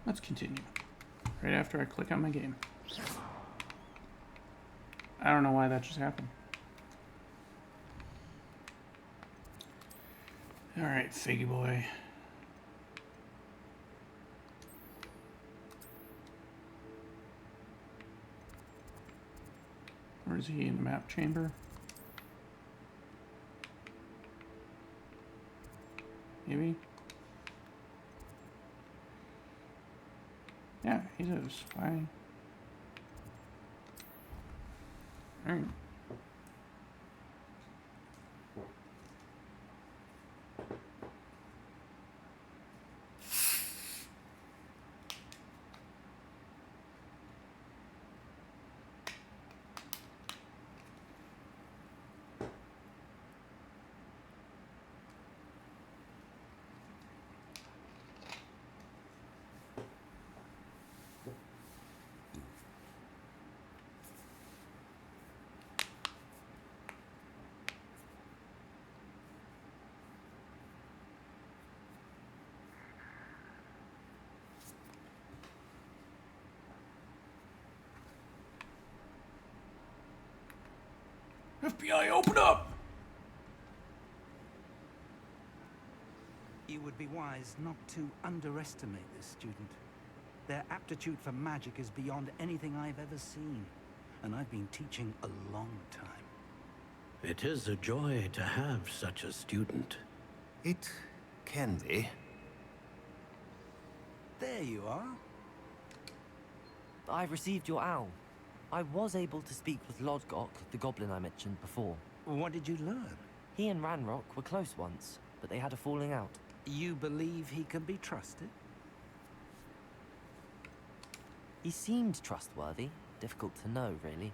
Let's continue. Right after I click on my game. I don't know why that just happened. Alright, Figgy boy. Where is he? In the map chamber? Maybe? Yeah, he is. Fine. Alright. FBI, open up! You would be wise not to underestimate this student. Their aptitude for magic is beyond anything I've ever seen, and I've been teaching a long time. It is a joy to have such a student. It can be. There you are. I received your owl. I was able to speak with Lodgok, the goblin I mentioned before. What did you learn? He and Ranrock were close once, but they had a falling out. You believe he can be trusted? He seemed trustworthy. Difficult to know, really.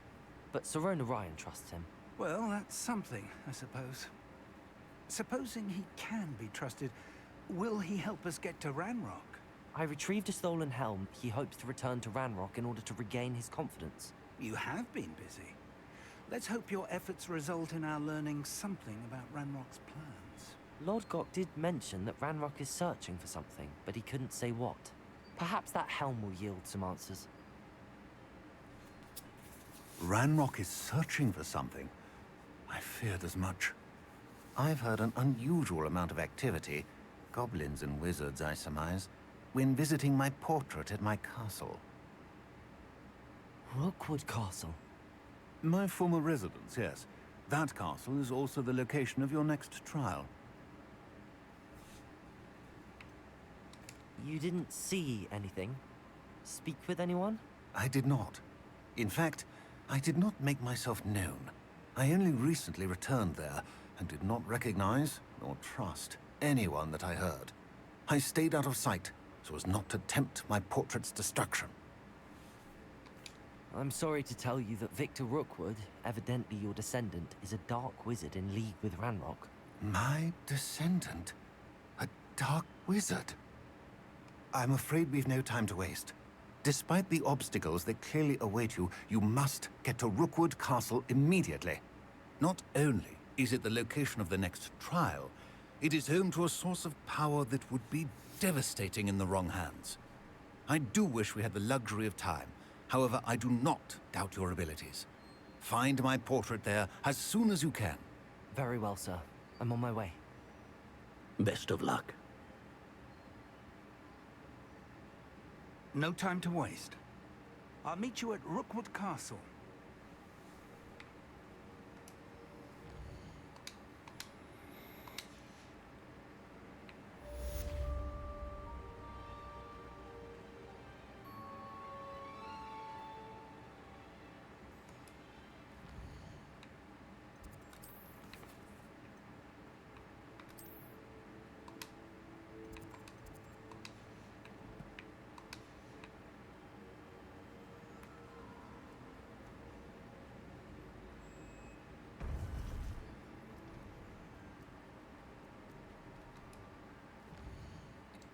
But Sirona Ryan trusts him. Well, that's something, I suppose. Supposing he can be trusted, will he help us get to Ranrock? I retrieved a stolen helm. He hopes to return to Ranrock in order to regain his confidence. You have been busy. Let's hope your efforts result in our learning something about Ranrock's plans. Lodgok did mention that Ranrock is searching for something, but he couldn't say what. Perhaps that helm will yield some answers. Ranrock is searching for something. I feared as much. I've heard an unusual amount of activity, goblins and wizards, I surmise, when visiting my portrait at my castle. Rookwood Castle. My former residence, yes. That castle is also the location of your next trial. You didn't see anything? Speak with anyone? I did not. In fact, I did not make myself known. I only recently returned there and did not recognize nor trust anyone that I heard. I stayed out of sight so as not to tempt my portrait's destruction. I'm sorry to tell you that Victor Rookwood, evidently your descendant, is a dark wizard in league with Ranrock. My descendant? A dark wizard? I'm afraid we've no time to waste. Despite the obstacles that clearly await you, you must get to Rookwood Castle immediately. Not only is it the location of the next trial, it is home to a source of power that would be devastating in the wrong hands. I do wish we had the luxury of time. However, I do not doubt your abilities. Find my portrait there as soon as you can. Very well, sir. I'm on my way. Best of luck. No time to waste. I'll meet you at Rookwood Castle.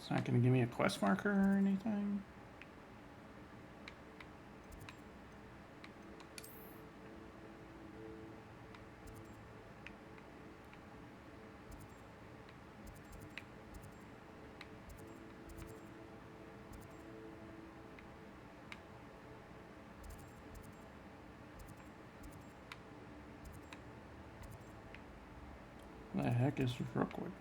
It's not going to give me a quest marker or anything. The heck is Rookwood?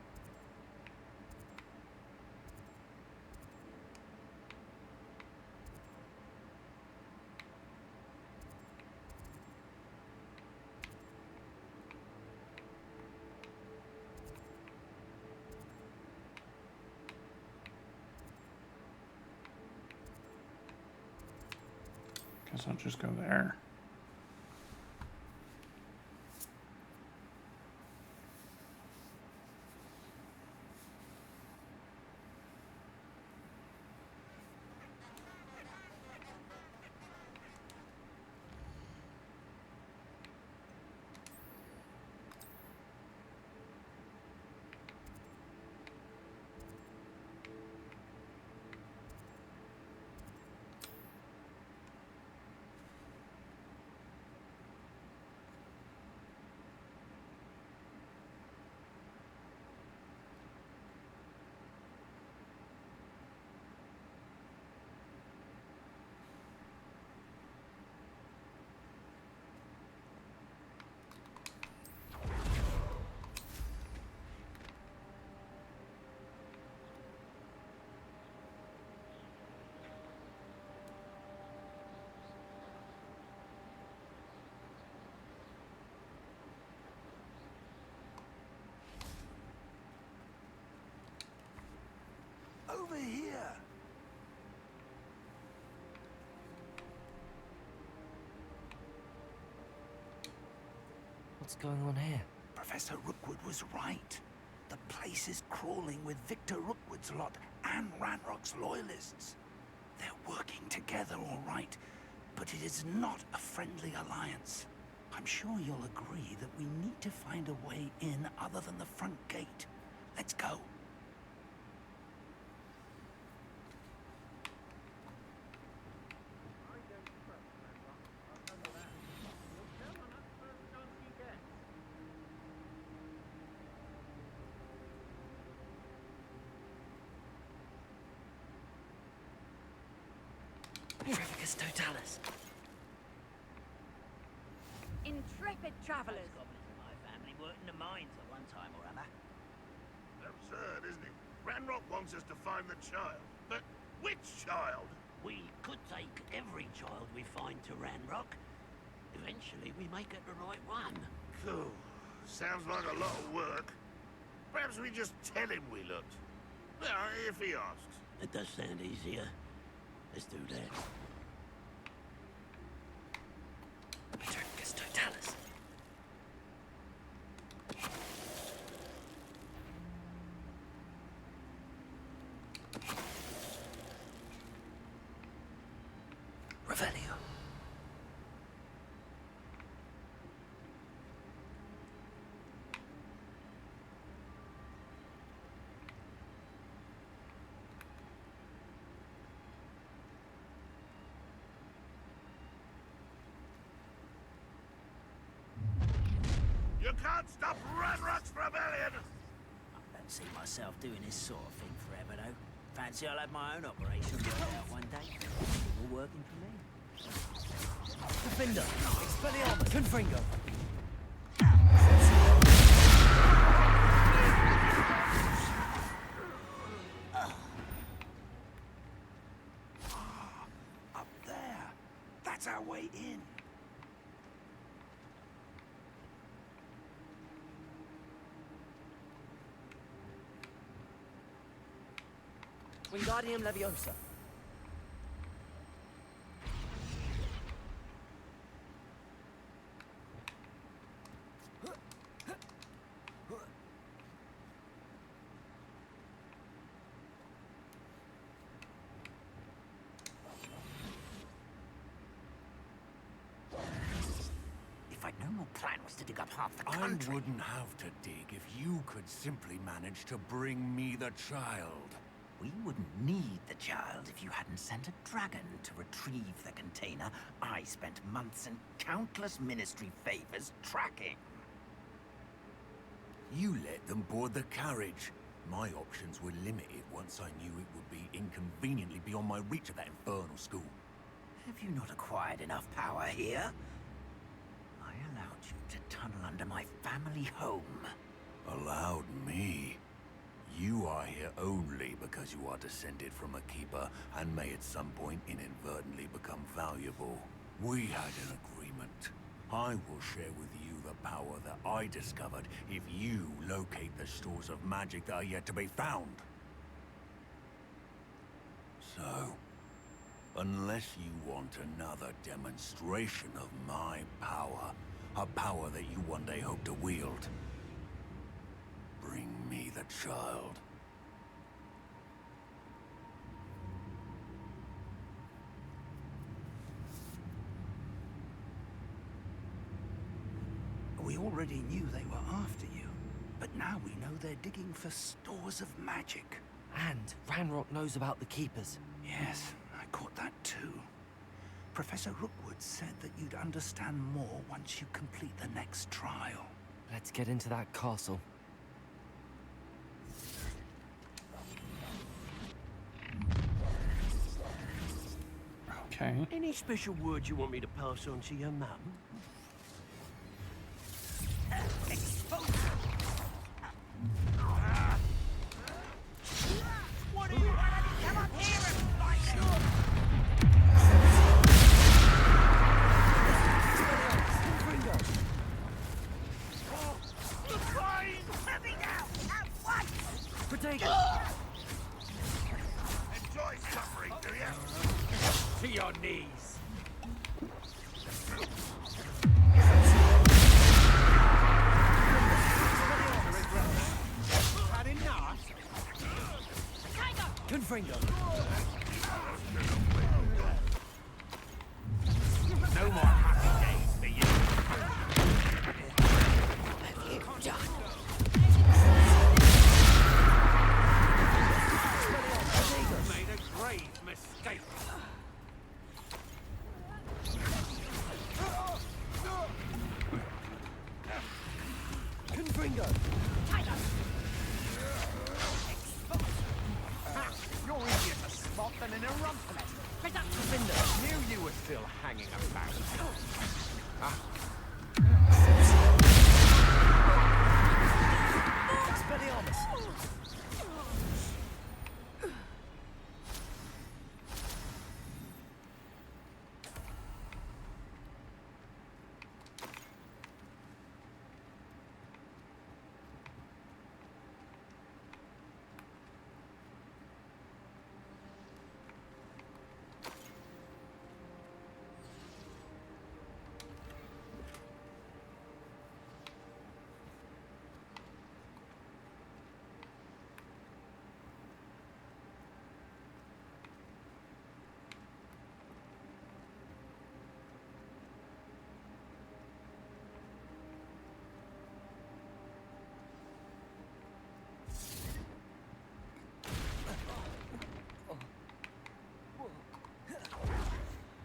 Guess I'll just go there. Over here! What's going on here? Professor Rookwood was right. The place is crawling with Victor Rookwood's lot and Ranrock's loyalists. They're working together, all right, but it is not a friendly alliance. I'm sure you'll agree that we need to find a way in other than the front gate. Let's go. Trafficus Totalis. Intrepid travelers. Goblins in my family worked in the mines at one time or other. Absurd, isn't it? Ranrock wants us to find the child. But which child? We could take every child we find to Ranrock. Eventually we may get the right one. Cool. Sounds like a lot of work. Perhaps we just tell him we looked. Well, if he asks. It does sound easier. Let's do that. Trafficus Totalis. Revelio. You can't stop Ranrock's rebellion! I don't see myself doing this sort of thing forever, though. Fancy I'll have my own operation worked out one day. All working for me. Defender. Expelliarmus. Confringo. Up there. That's our way in. Wingardium Leviosa. If I'd known your plan was to dig up half the I country... wouldn't have to dig if you could simply manage to bring me the child. We wouldn't need the child if you hadn't sent a dragon to retrieve the container I spent months and countless ministry favors tracking. You let them board the carriage. My options were limited once I knew it would be inconveniently beyond my reach of that infernal school. Have you not acquired enough power here? I allowed you to tunnel under my family home. Allowed me? You are here only because you are descended from a keeper and may at some point inadvertently become valuable. We had an agreement. I will share with you the power that I discovered if you locate the stores of magic that are yet to be found. So, unless you want another demonstration of my power, a power that you one day hope to wield, bring me the child. We already knew they were after you, but now we know they're digging for stores of magic. And Ranrock knows about the Keepers. Yes, I caught that too. Professor Rookwood said that you'd understand more once you complete the next trial. Let's get into that castle. Okay. Any special words you want me to pass on to your mum? What are you? Come up here and fight! Heavy now! At once! Potato! Enjoy suffering, do you? To your knees. Had enough? Confringo! No more happy days for you. Made a grave mistake. Confringo! You're easier to spot than in a rumplet. Knew you were still hanging about. Expelliarmus!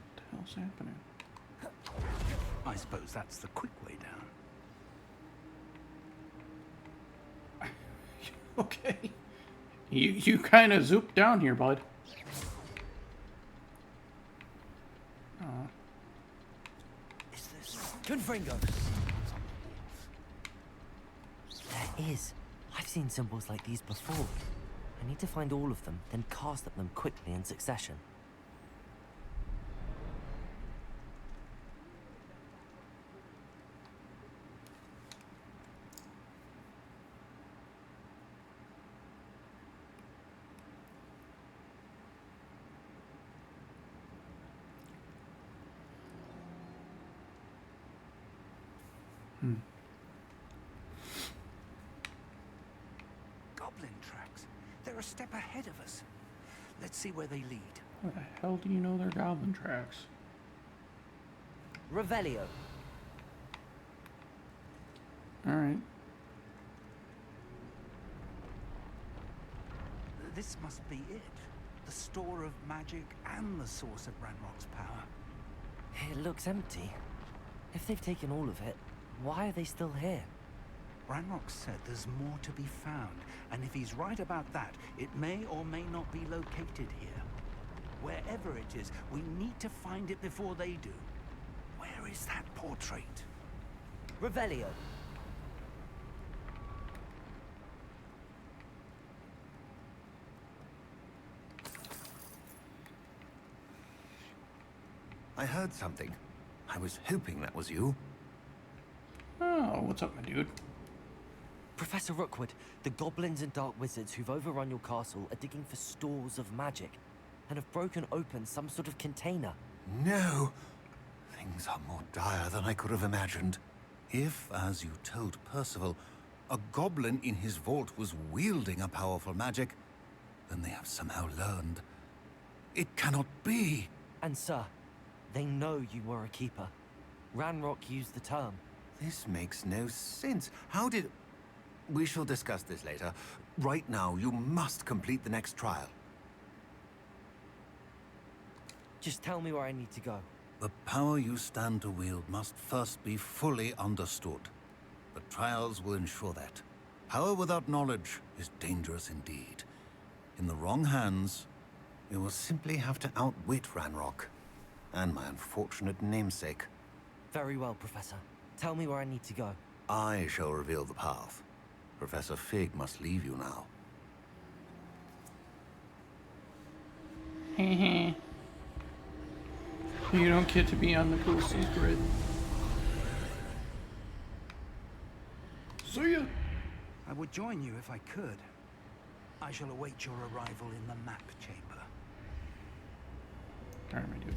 What the hell's happening? I suppose that's the quick way down. Okay. You kind of zooped down here, bud. Is this... Confringo! There is. I've seen symbols like these before. I need to find all of them, then cast at them quickly in succession. Goblin tracks. They're a step ahead of us. Let's see where they lead. How the hell do you know they're goblin tracks? Revelio. Alright. This must be it. The store of magic and the source of Ranrock's power. It looks empty. If they've taken all of it, why are they still here? Ranrock said there's more to be found, and if he's right about that, it may or may not be located here. Wherever it is, we need to find it before they do. Where is that portrait? Revelio. I heard something. I was hoping that was you. Oh, what's up, my dude? Professor Rookwood, the goblins and dark wizards who've overrun your castle are digging for stores of magic and have broken open some sort of container. No! Things are more dire than I could have imagined. If, as you told Percival, a goblin in his vault was wielding a powerful magic, then they have somehow learned. It cannot be! And sir, they know you were a keeper. Ranrock used the term. This makes no sense. How did... We shall discuss this later. Right now, you must complete the next trial. Just tell me where I need to go. The power you stand to wield must first be fully understood. The trials will ensure that. Power without knowledge is dangerous indeed. In the wrong hands, You will simply have to outwit Ranrock. And my unfortunate namesake. Very well, Professor. Tell me where I need to go. I shall reveal the path. Professor Fig must leave you now. Heh. You don't get to be on the cool secret. See ya! I would join you if I could. I shall await your arrival in the map chamber. Alright, my dude.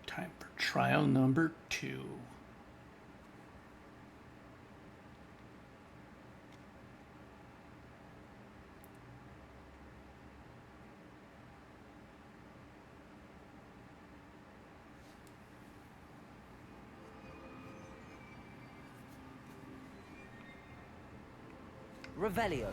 Time for trial number 2. Revelio.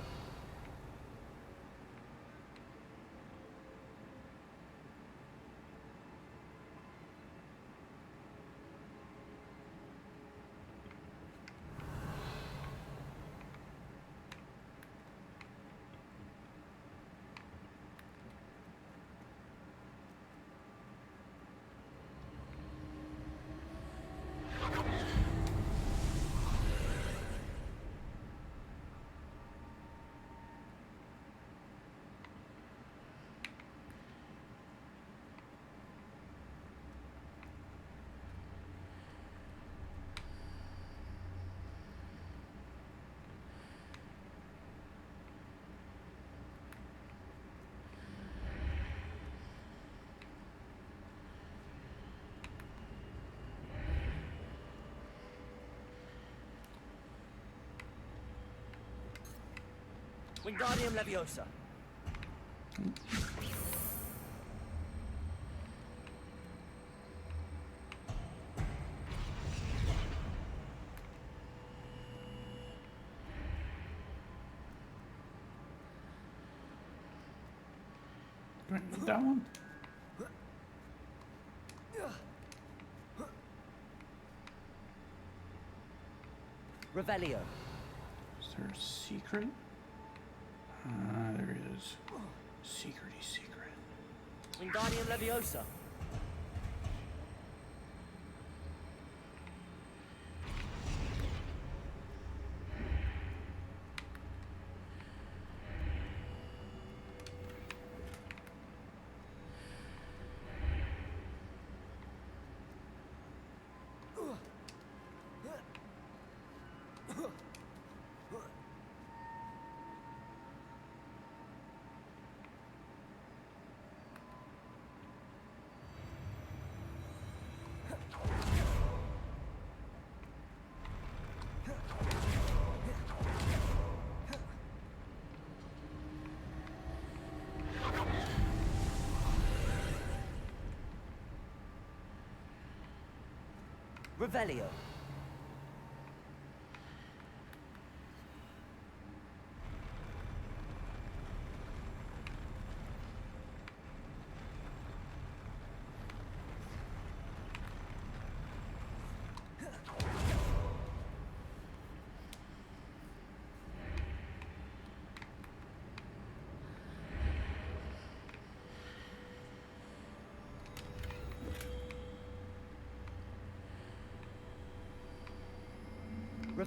Wingardium Leviosa. Do I need that one? Revelio. Is there a secret? There it is. Secrety secret. Wingardium Leviosa. Revelio.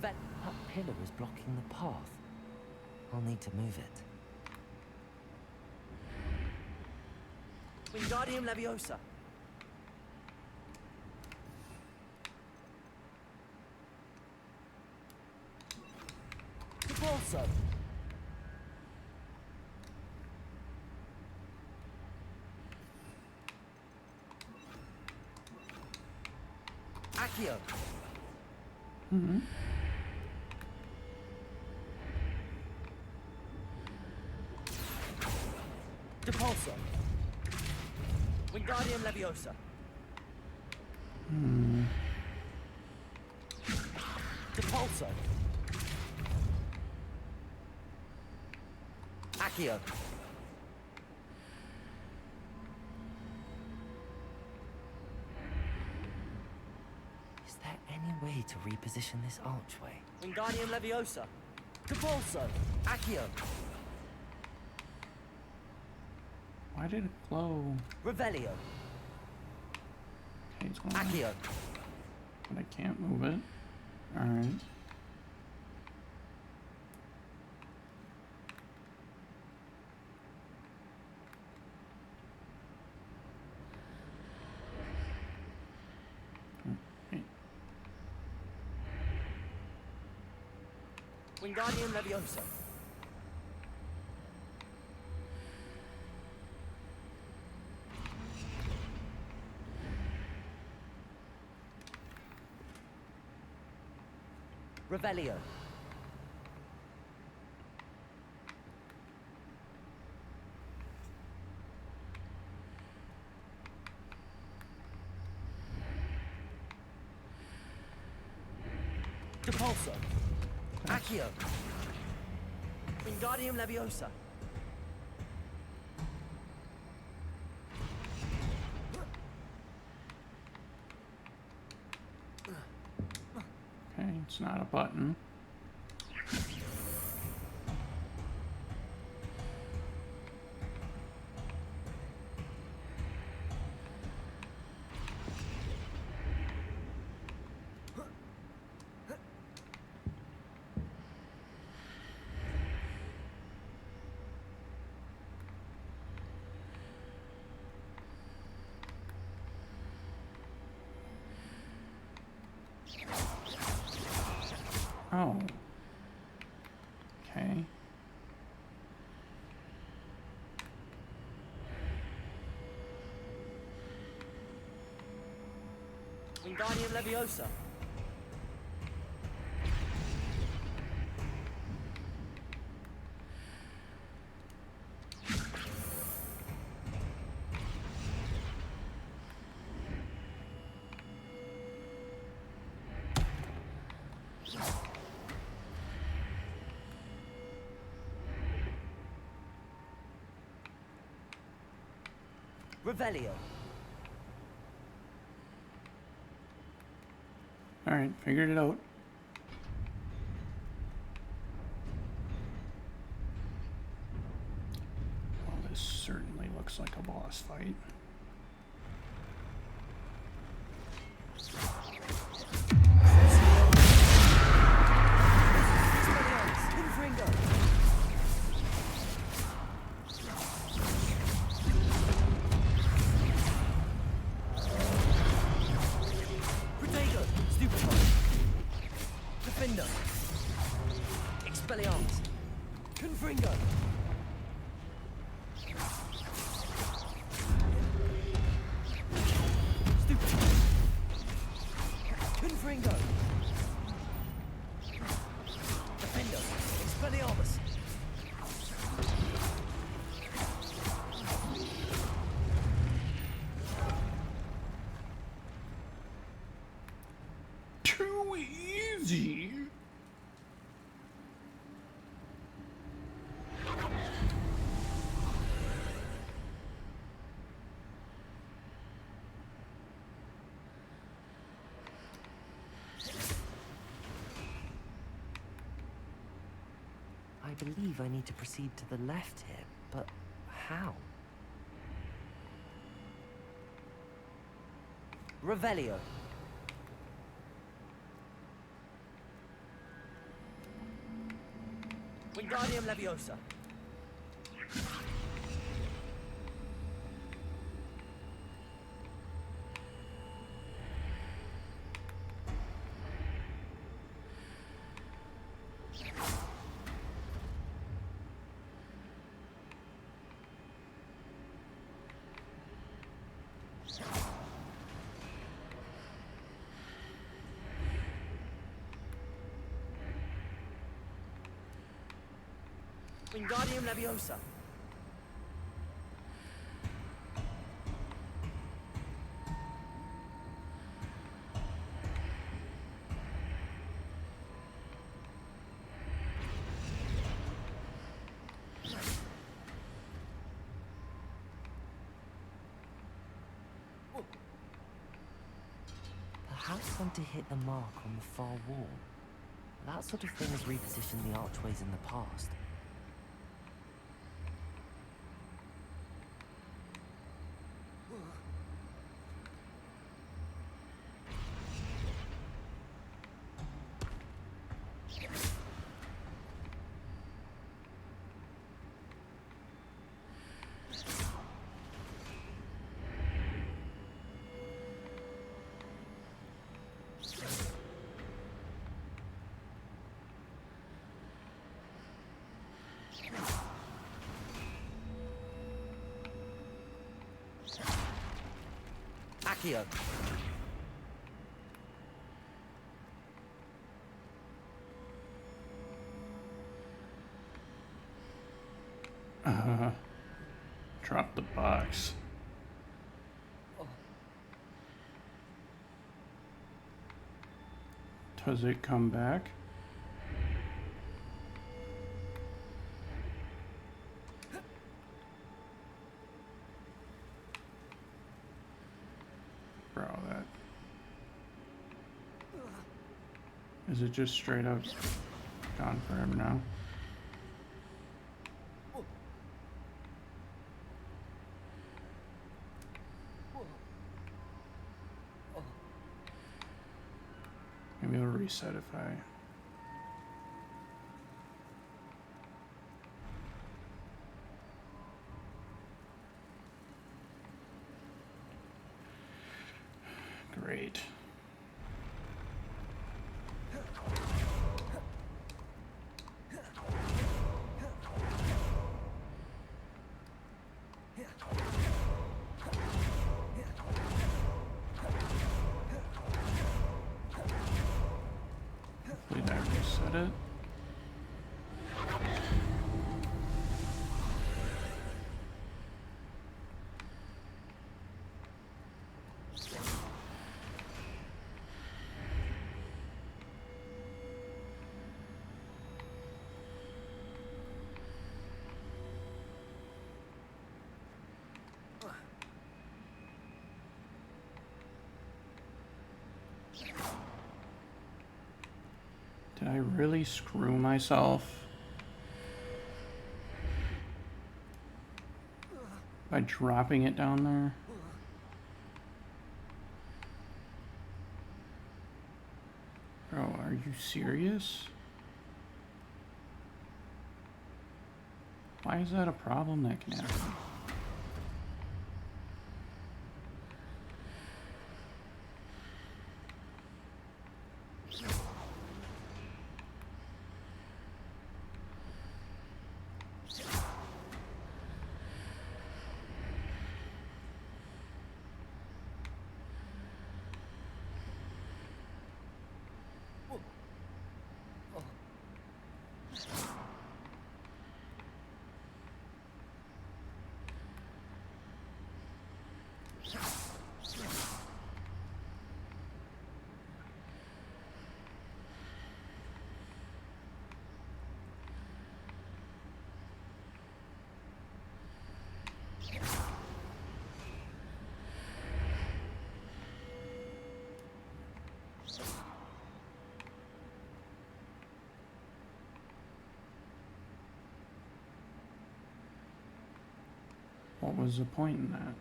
That pillar is blocking the path. I'll need to move it. Wingardium Leviosa. Repulso. Accio. Depulso. Wingardium Leviosa. Depulso. Accio. Is there any way to reposition this archway? Wingardium Leviosa. Depulso. Accio. Why did it glow? Revelio. Okay, it's going. Accio. But I can't move it. Alright. Okay. Wingardium Leviosa. Revelio. Depulso. Accio. Wingardium Leviosa. Okay, it's not a button. Oh. Okay. Wingardium Leviosa. Revelio. Alright, figured it out. Well, this certainly looks like a boss fight. Expelliarmus. Confringo. Stupid. Confringo. Defendo. Expelliarmus. Too easy. I believe I need to proceed to the left here, but how? Revelio. Wingardium Leviosa. Wingardium Leviosa. Perhaps want to hit the mark on the far wall. That sort of thing has repositioned the archways in the past. Accio. Drop the box. Does it come back? Bro, that... Is it just straight up gone forever now? Maybe it'll reset if I... Great. Hopefully that reset it. Did I really screw myself by dropping it down there? Bro, are you serious? Why is that a problem that can happen? What was the point in that?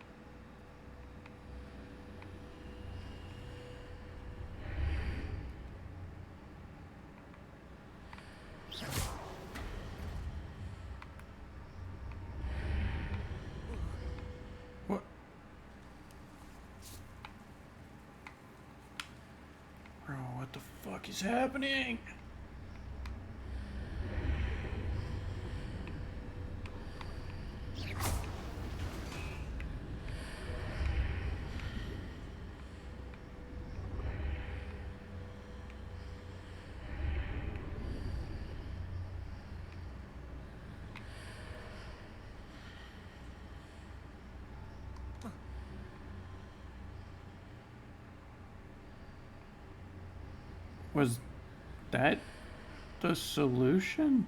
the fuck is happening? Was that the solution?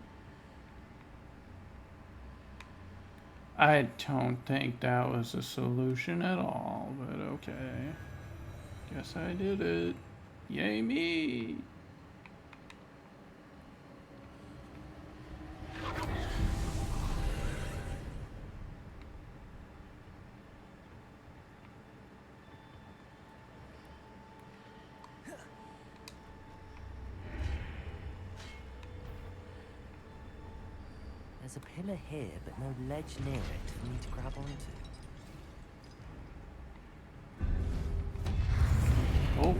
I don't think that was a solution at all, but okay. Guess I did it. Yay me! There's a pillar here, but no ledge near it for me to grab onto. Oh.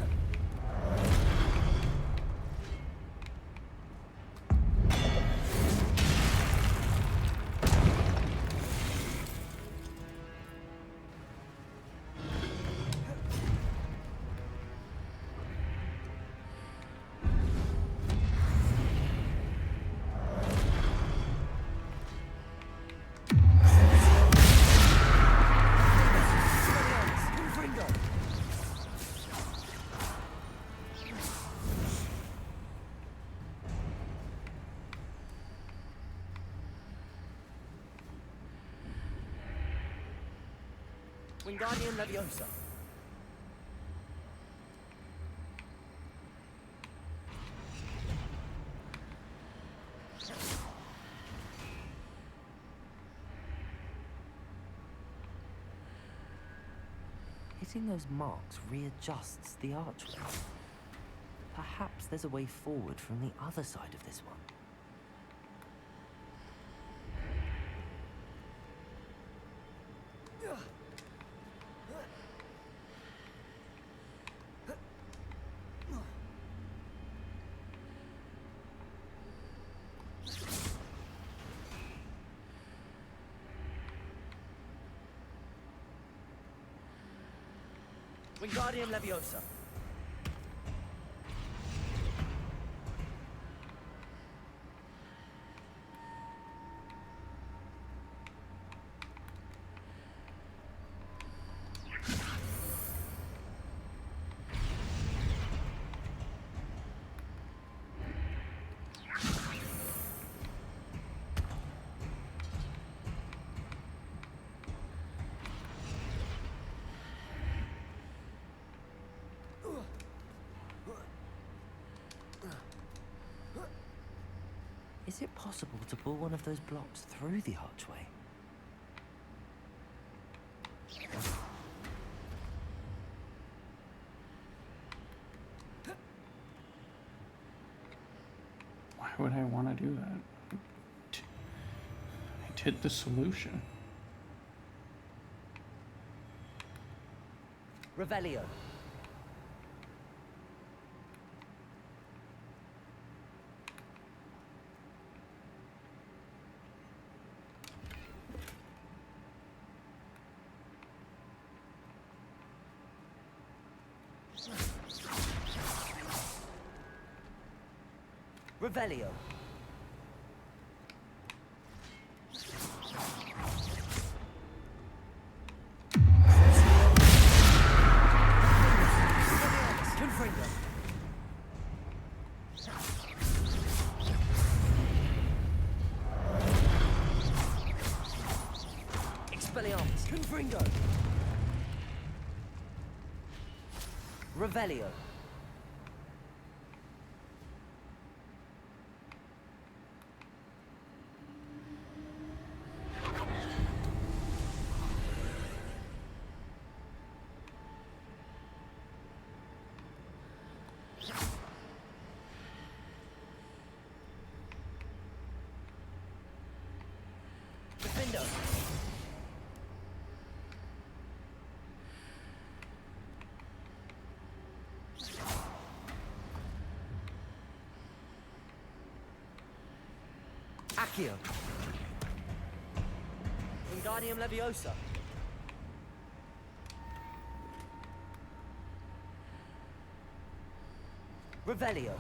Wingardium Leviosa. Hitting those marks readjusts the archway. Perhaps there's a way forward from the other side of this one. Wingardium Leviosa. Is it possible to pull one of those blocks through the archway? Why would I want to do that? I did the solution. Revelio. Revelio. Confringo. Expelliarmus. Confringo. Revelio. Defendo. Accio. Wingardium Leviosa. Revelio.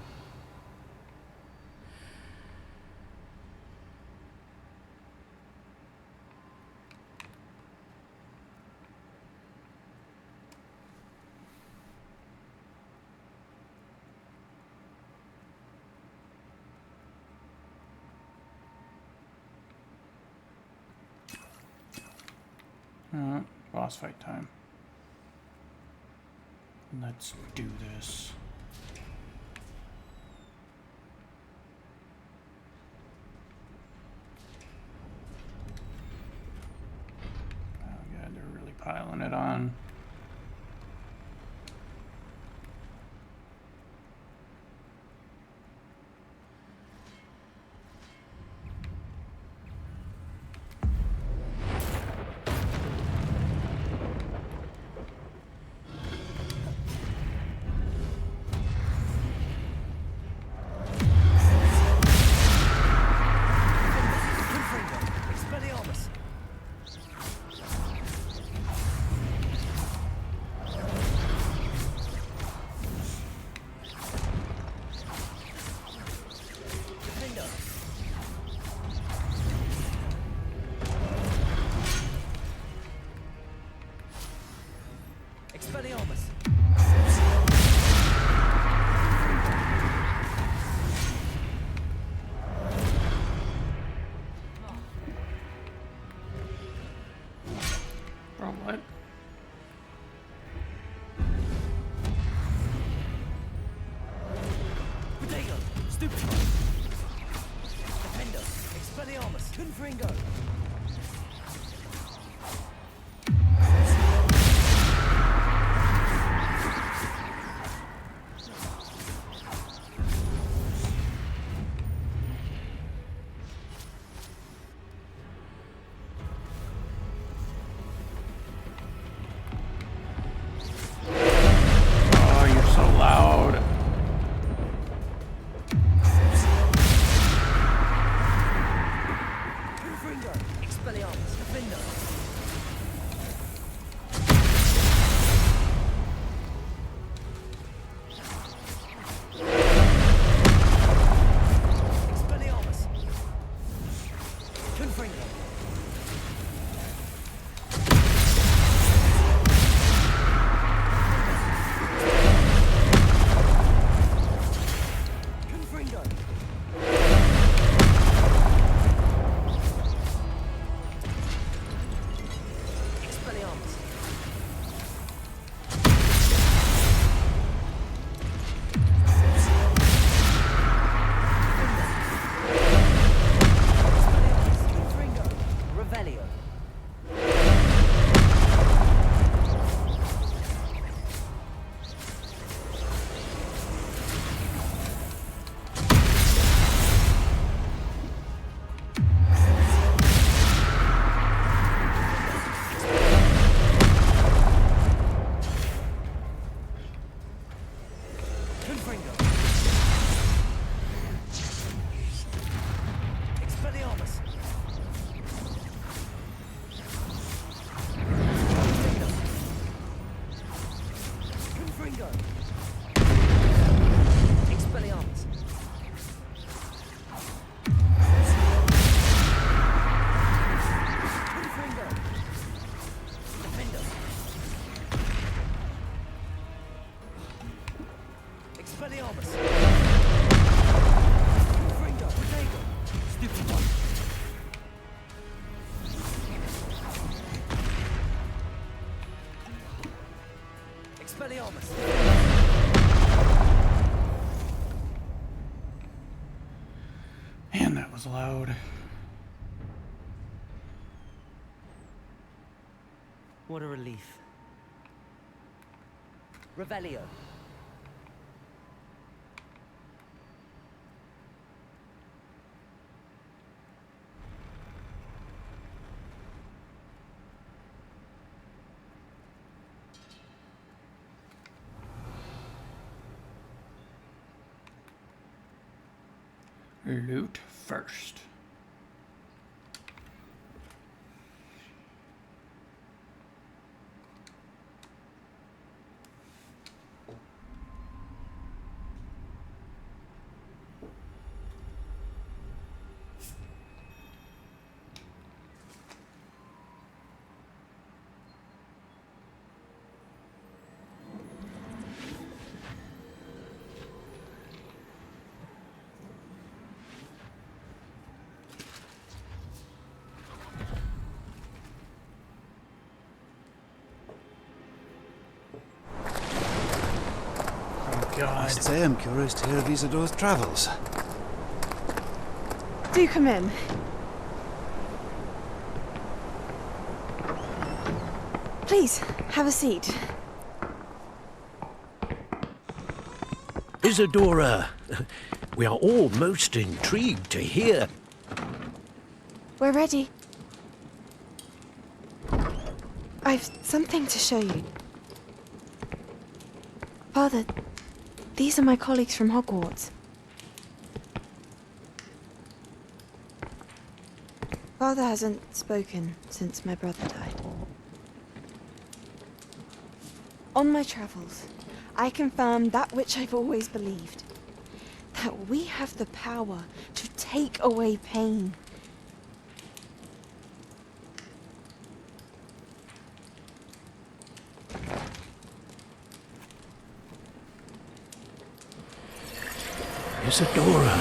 Boss fight time. Let's do this. Oh god, they're really piling it on. Expelliarmus. Bro, what? Protego. Stupefy. Defender. Expelliarmus. Confringo. Oh, you're so loud. Confringo. Expelliarmus. Defender. Expelliarmus. Confringo. Confringo. Expelliarmus. Expelliarmus. Confringo. Revelio. Confringo. Expelliarmus. Confringo. Expelliarmus. Confringo. Defender. Expelliarmus. Confringo. Protego. Stupid one. Expelliarmus. Man, that was loud. What a relief. Revelio. Loot first. God. Must say I'm curious to hear of Isadora's travels. Do come in. Please, have a seat. Isadora, we are all most intrigued to hear. We're ready. I've something to show you. Father, these are my colleagues from Hogwarts. Father hasn't spoken since my brother died. On my travels, I confirmed that which I've always believed. That we have the power to take away pain. Isadora.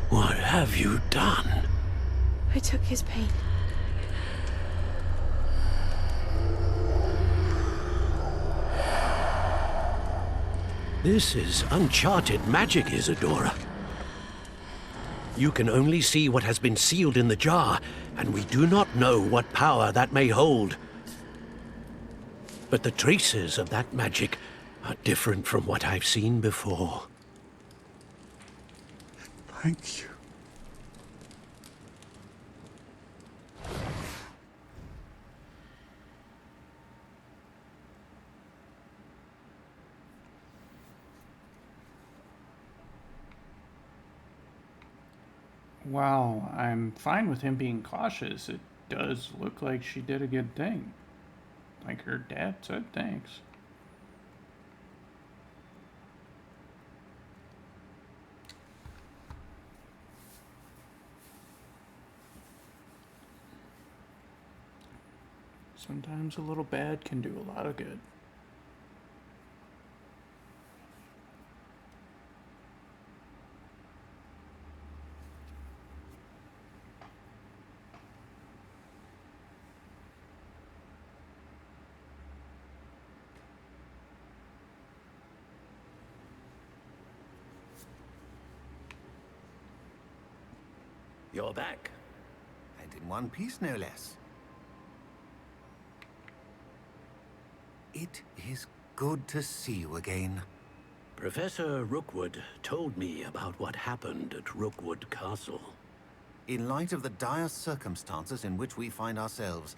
What have you done? I took his pain. This is uncharted magic, Isadora. You can only see what has been sealed in the jar, and we do not know what power that may hold. But the traces of that magic are different from what I've seen before. Thank you. Well, I'm fine with him being cautious. It does look like she did a good thing. Like her dad said thanks. Sometimes a little bad can do a lot of good. You're back. And in one piece, no less. It is good to see you again. Professor Rookwood told me about what happened at Rookwood Castle. In light of the dire circumstances in which we find ourselves,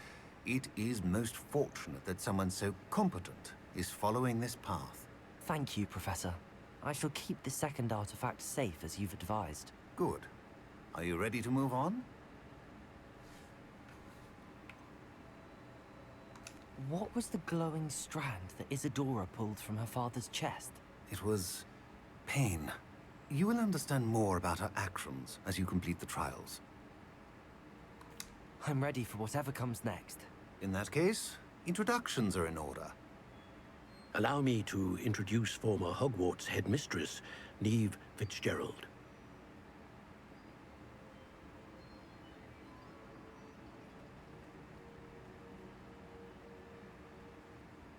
it is most fortunate that someone so competent is following this path. Thank you, Professor. I shall keep the second artifact safe as you've advised. Good. Are you ready to move on? What was the glowing strand that Isadora pulled from her father's chest? It was pain. You will understand more about her actions as you complete the trials. I'm ready for whatever comes next. In that case, introductions are in order. Allow me to introduce former Hogwarts headmistress, Neve Fitzgerald.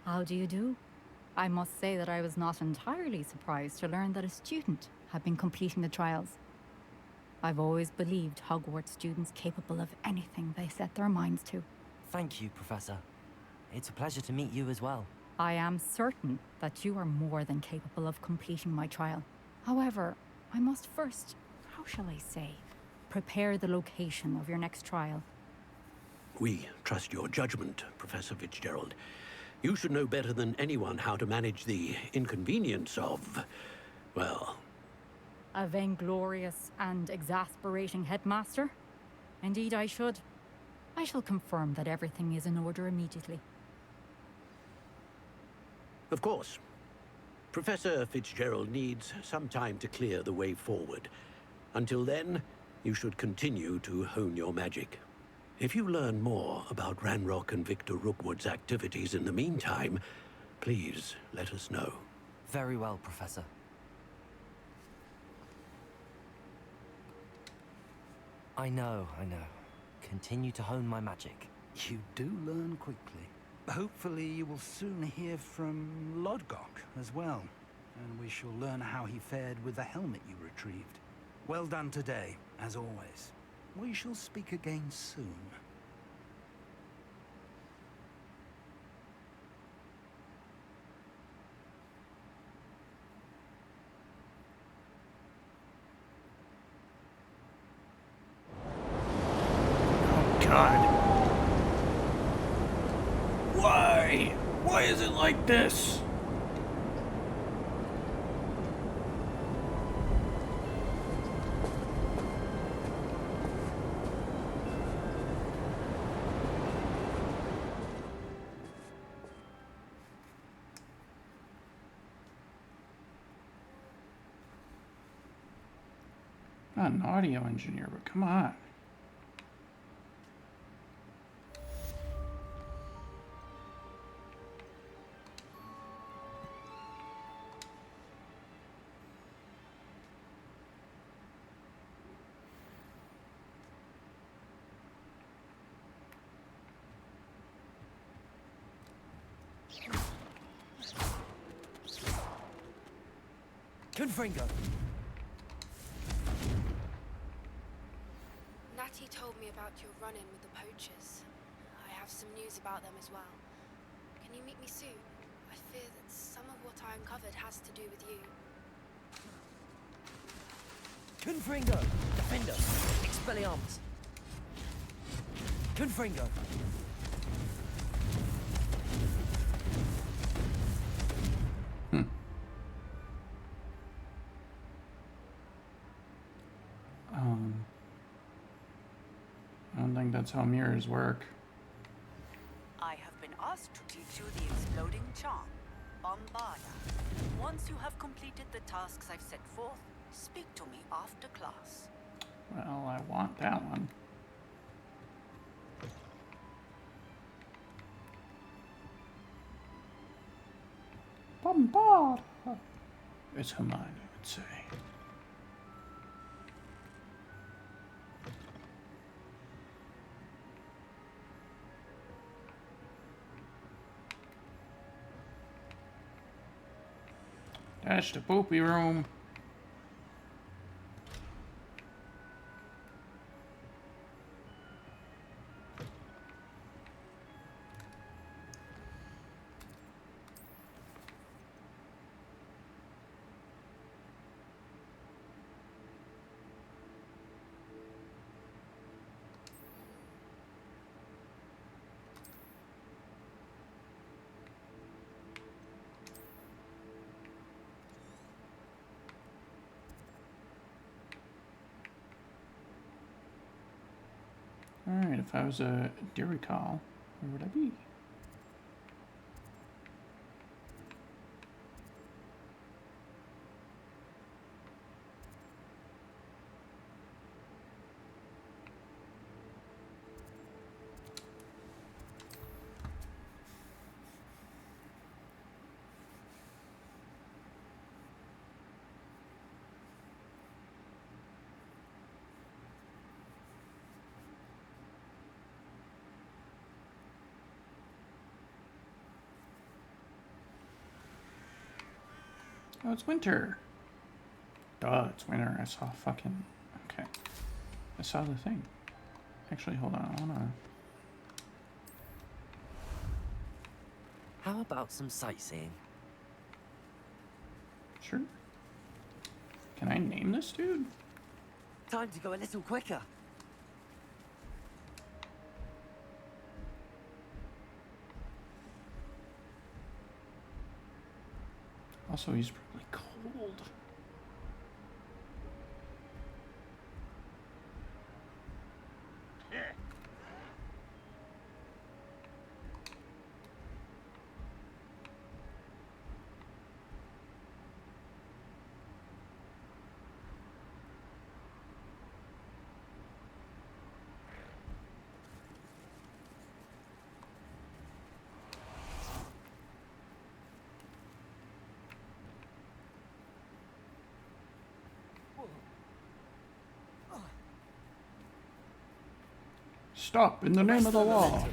How do you do? I must say that I was not entirely surprised to learn that a student had been completing the trials. I've always believed Hogwarts students capable of anything they set their minds to. Thank you, Professor. It's a pleasure to meet you as well. I am certain that you are more than capable of completing my trial. However, I must first, how shall I say, prepare the location of your next trial. We trust your judgment, Professor Fitzgerald. You should know better than anyone how to manage the inconvenience of, well... A vainglorious and exasperating headmaster? Indeed I should. I shall confirm that everything is in order immediately. Of course. Professor Fitzgerald needs some time to clear the way forward. Until then, you should continue to hone your magic. If you learn more about Ranrock and Victor Rookwood's activities in the meantime, please let us know. Very well, Professor. I know. Continue to hone my magic. You do learn quickly. Hopefully you will soon hear from Lodgok as well, and we shall learn how he fared with the helmet you retrieved. Well done today, as always. We shall speak again soon. Oh, God. Why? Why is it like this? Not an audio engineer, but come on. Confringo! Natty told me about your run-in with the poachers. I have some news about them as well. Can you meet me soon? I fear that some of what I uncovered has to do with you. Confringo! Defender! Expelliarmus! Confringo! I don't think that's how mirrors work. I have been asked to teach you the exploding charm, Bombarda. Once you have completed the tasks I've set forth, speak to me after class. Well, I want that one. Bombard! As Hermione would say. Dash to poopy room. Alright, if I was a Diricol, where would I be? Oh, it's winter. Duh, it's winter. I saw fucking... Okay. I saw the thing. Actually, hold on. I wanna... How about some sightseeing? Sure. Can I name this dude? Time to go a little quicker. Also, he's probably cold. Stop in the name of the law.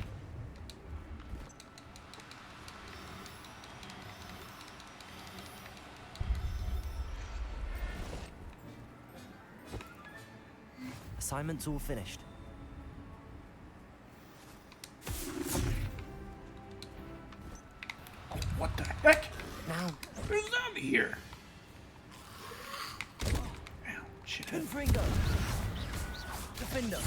Assignment's all finished. What the heck? Now. There's a zombie here. Ow, shit. Confringo. Defender.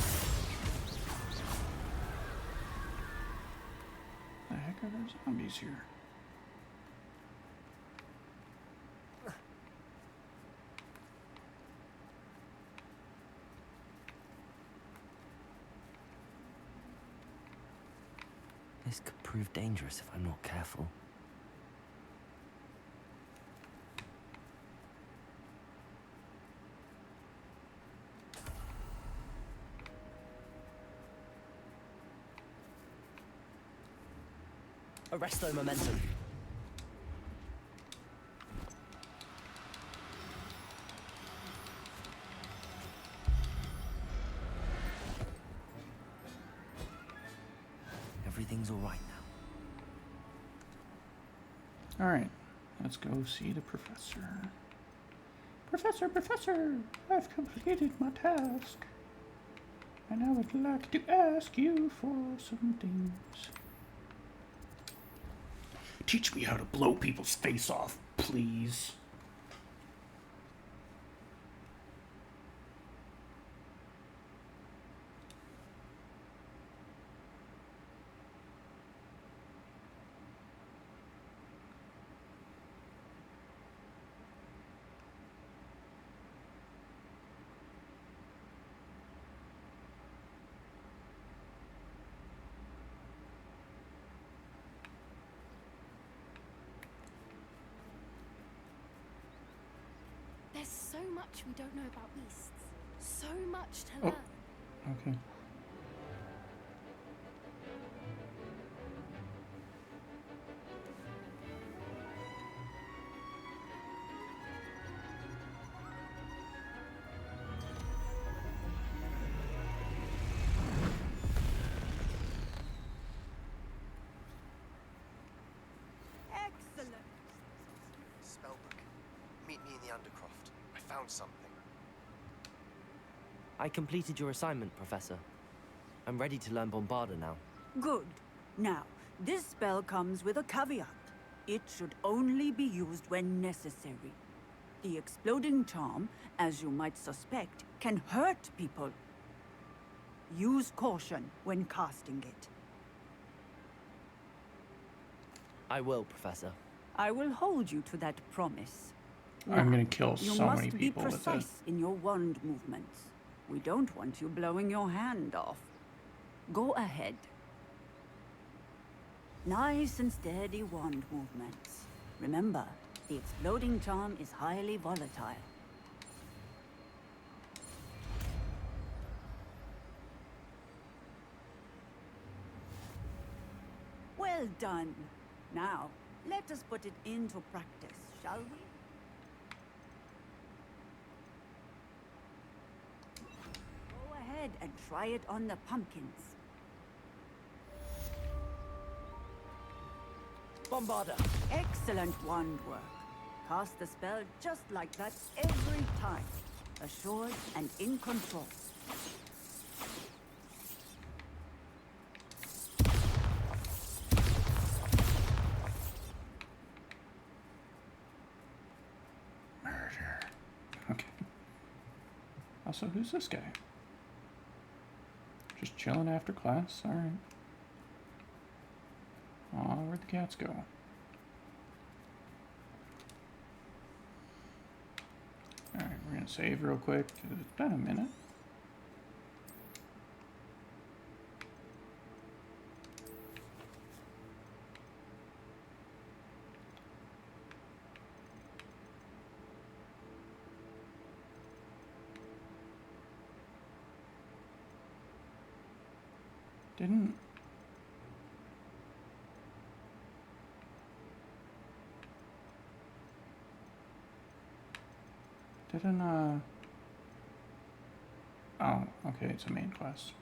The heck are there zombies here? This could prove dangerous if I'm not careful. Arresto momentum. Everything's all right now. All right, let's go see the professor. Professor, I've completed my task. And I would like to ask you for some things. Teach me how to blow people's face off, please. There's so much we don't know about beasts. So much to learn. Okay. Excellent. Spellbook. Meet me in the Undercroft. I found something. I completed your assignment, Professor. I'm ready to learn Bombarda now. Good. Now, this spell comes with a caveat. It should only be used when necessary. The exploding charm, as you might suspect, can hurt people. Use caution when casting it. I will, Professor. I will hold you to that promise. I'm gonna kill You so must many be people with this. precise in your wand movements. We don't want you blowing your hand off. Go ahead. Nice and steady wand movements. Remember, the exploding charm is highly volatile. Well done. Now, let us put it into practice, shall we? Go ahead and try it on the pumpkins. Bombarda! Excellent wand work. Cast the spell just like that every time. Assured and in control. Murder. Okay. Also, who's this guy? Just chilling after class? Alright. Aw, where'd the cats go? Alright, we're gonna save real quick. It's been a minute. Didn't... Oh, okay, it's a main quest.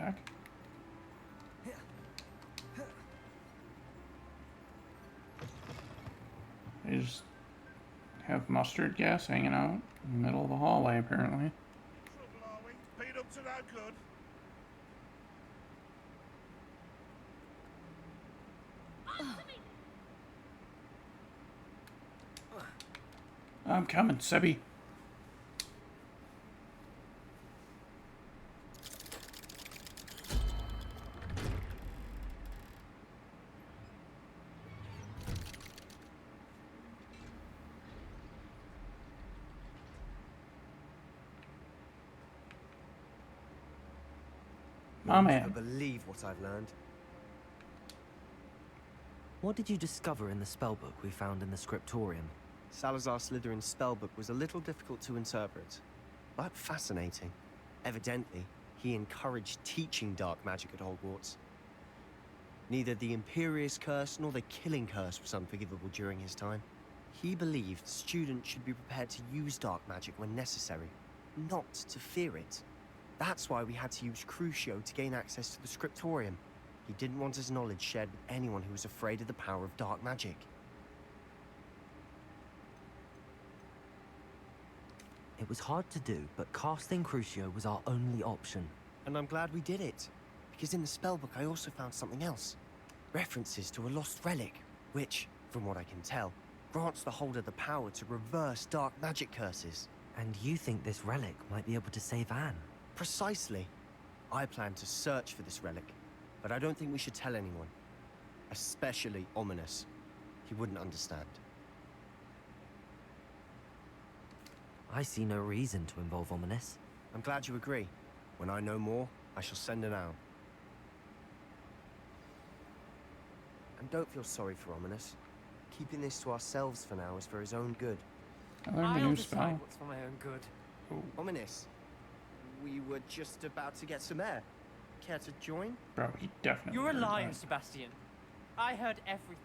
back. They just have mustard gas hanging out in the middle of the hallway, apparently. Trouble, are we? Peed up to no good. I'm coming, Sebby. You'll man. never believe what I've learned. What did you discover in the spellbook we found in the scriptorium? Salazar Slytherin's spellbook was a little difficult to interpret, but fascinating. Evidently, he encouraged teaching dark magic at Hogwarts. Neither the Imperious Curse nor the Killing Curse was unforgivable during his time. He believed students should be prepared to use dark magic when necessary, not to fear it. That's why we had to use Crucio to gain access to the scriptorium. He didn't want his knowledge shared with anyone who was afraid of the power of dark magic. It was hard to do, but casting Crucio was our only option. And I'm glad we did it, because in the spellbook I also found something else. References to a lost relic, which, from what I can tell, grants the holder the power to reverse dark magic curses. And you think this relic might be able to save Anne? Precisely. I plan to search for this relic, but I don't think we should tell anyone. Especially Ominous. He wouldn't understand. I see no reason to involve Ominous. I'm glad you agree. When I know more, I shall send it out. And don't feel sorry for Ominous. Keeping this to ourselves for now is for his own good. I learned a new spell. What's for my own good. Ooh. Ominous, we were just about to get some air. Care to join? Bro, he definitely You're a heard liar, that. Sebastian. I heard everything.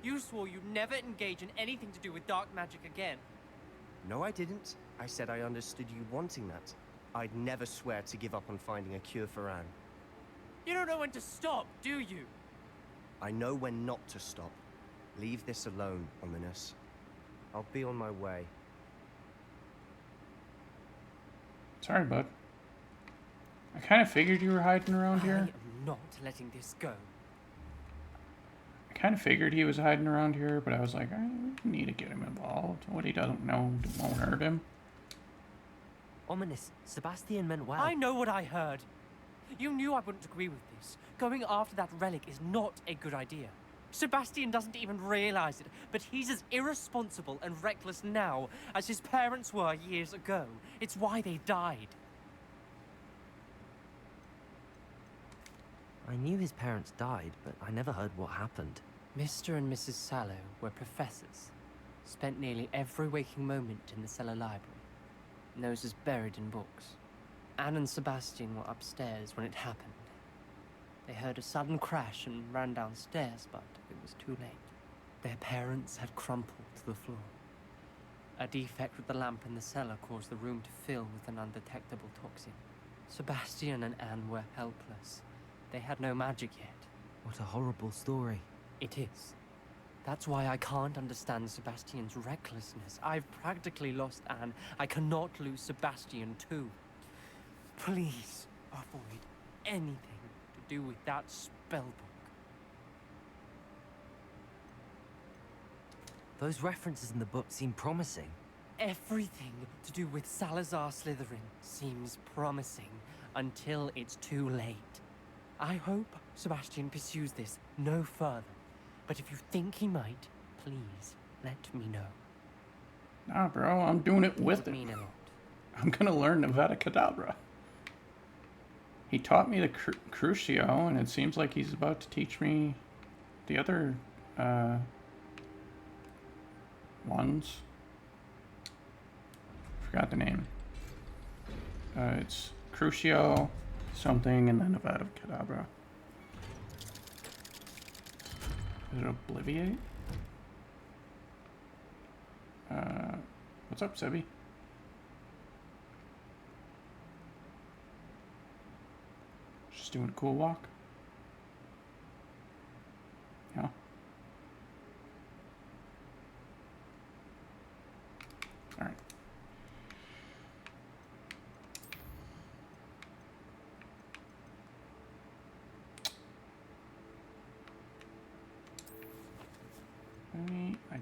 You swore you'd never engage in anything to do with dark magic again. No, I didn't. I said I understood you wanting that. I'd never swear to give up on finding a cure for Anne. You don't know when to stop, do you? I know when not to stop. Leave this alone, Ominous. I'll be on my way. Sorry, bud. I kind of figured you were hiding around I here. am not letting this go. I kind of figured he was hiding around here, but I was like, I need to get him involved. What he doesn't know won't hurt him. Ominous, Sebastian meant well. I know what I heard. You knew I wouldn't agree with this. Going after that relic is not a good idea. Sebastian doesn't even realize it, but he's as irresponsible and reckless now as his parents were years ago. It's why they died. I knew his parents died, but I never heard what happened. Mr. and Mrs. Sallow were professors. Spent nearly every waking moment in the cellar library. Noses buried in books. Anne and Sebastian were upstairs when it happened. They heard a sudden crash and ran downstairs, but it was too late. Their parents had crumpled to the floor. A defect with the lamp in the cellar caused the room to fill with an undetectable toxin. Sebastian and Anne were helpless. They had no magic yet. What a horrible story. It is. That's why I can't understand Sebastian's recklessness. I've practically lost Anne. I cannot lose Sebastian too. Please avoid anything to do with that spellbook. Those references in the book seem promising. Everything to do with Salazar Slytherin seems promising until it's too late. I hope Sebastian pursues this no further. But if you think he might, please let me know. Nah, bro, I'm doing it with Would him. mean a lot. I'm gonna learn Nevada Kedavra. He taught me the Crucio, and it seems like he's about to teach me the other ones. Forgot the name. It's Crucio something, and then Nevada Kedavra. Is it Obliviate? What's up, Sebby? Just doing a cool walk. Yeah. All right. I do.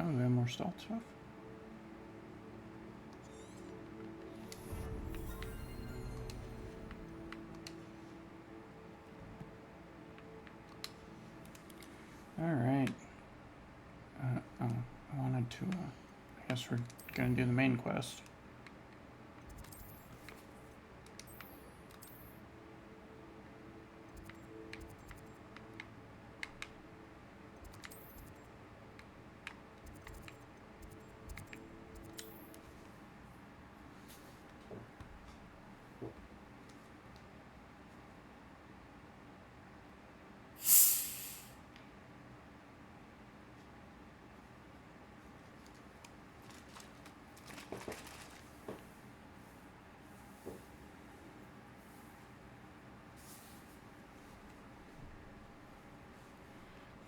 Oh, we have more stealth stuff. All right. I wanted to. I guess we're gonna do the main quest.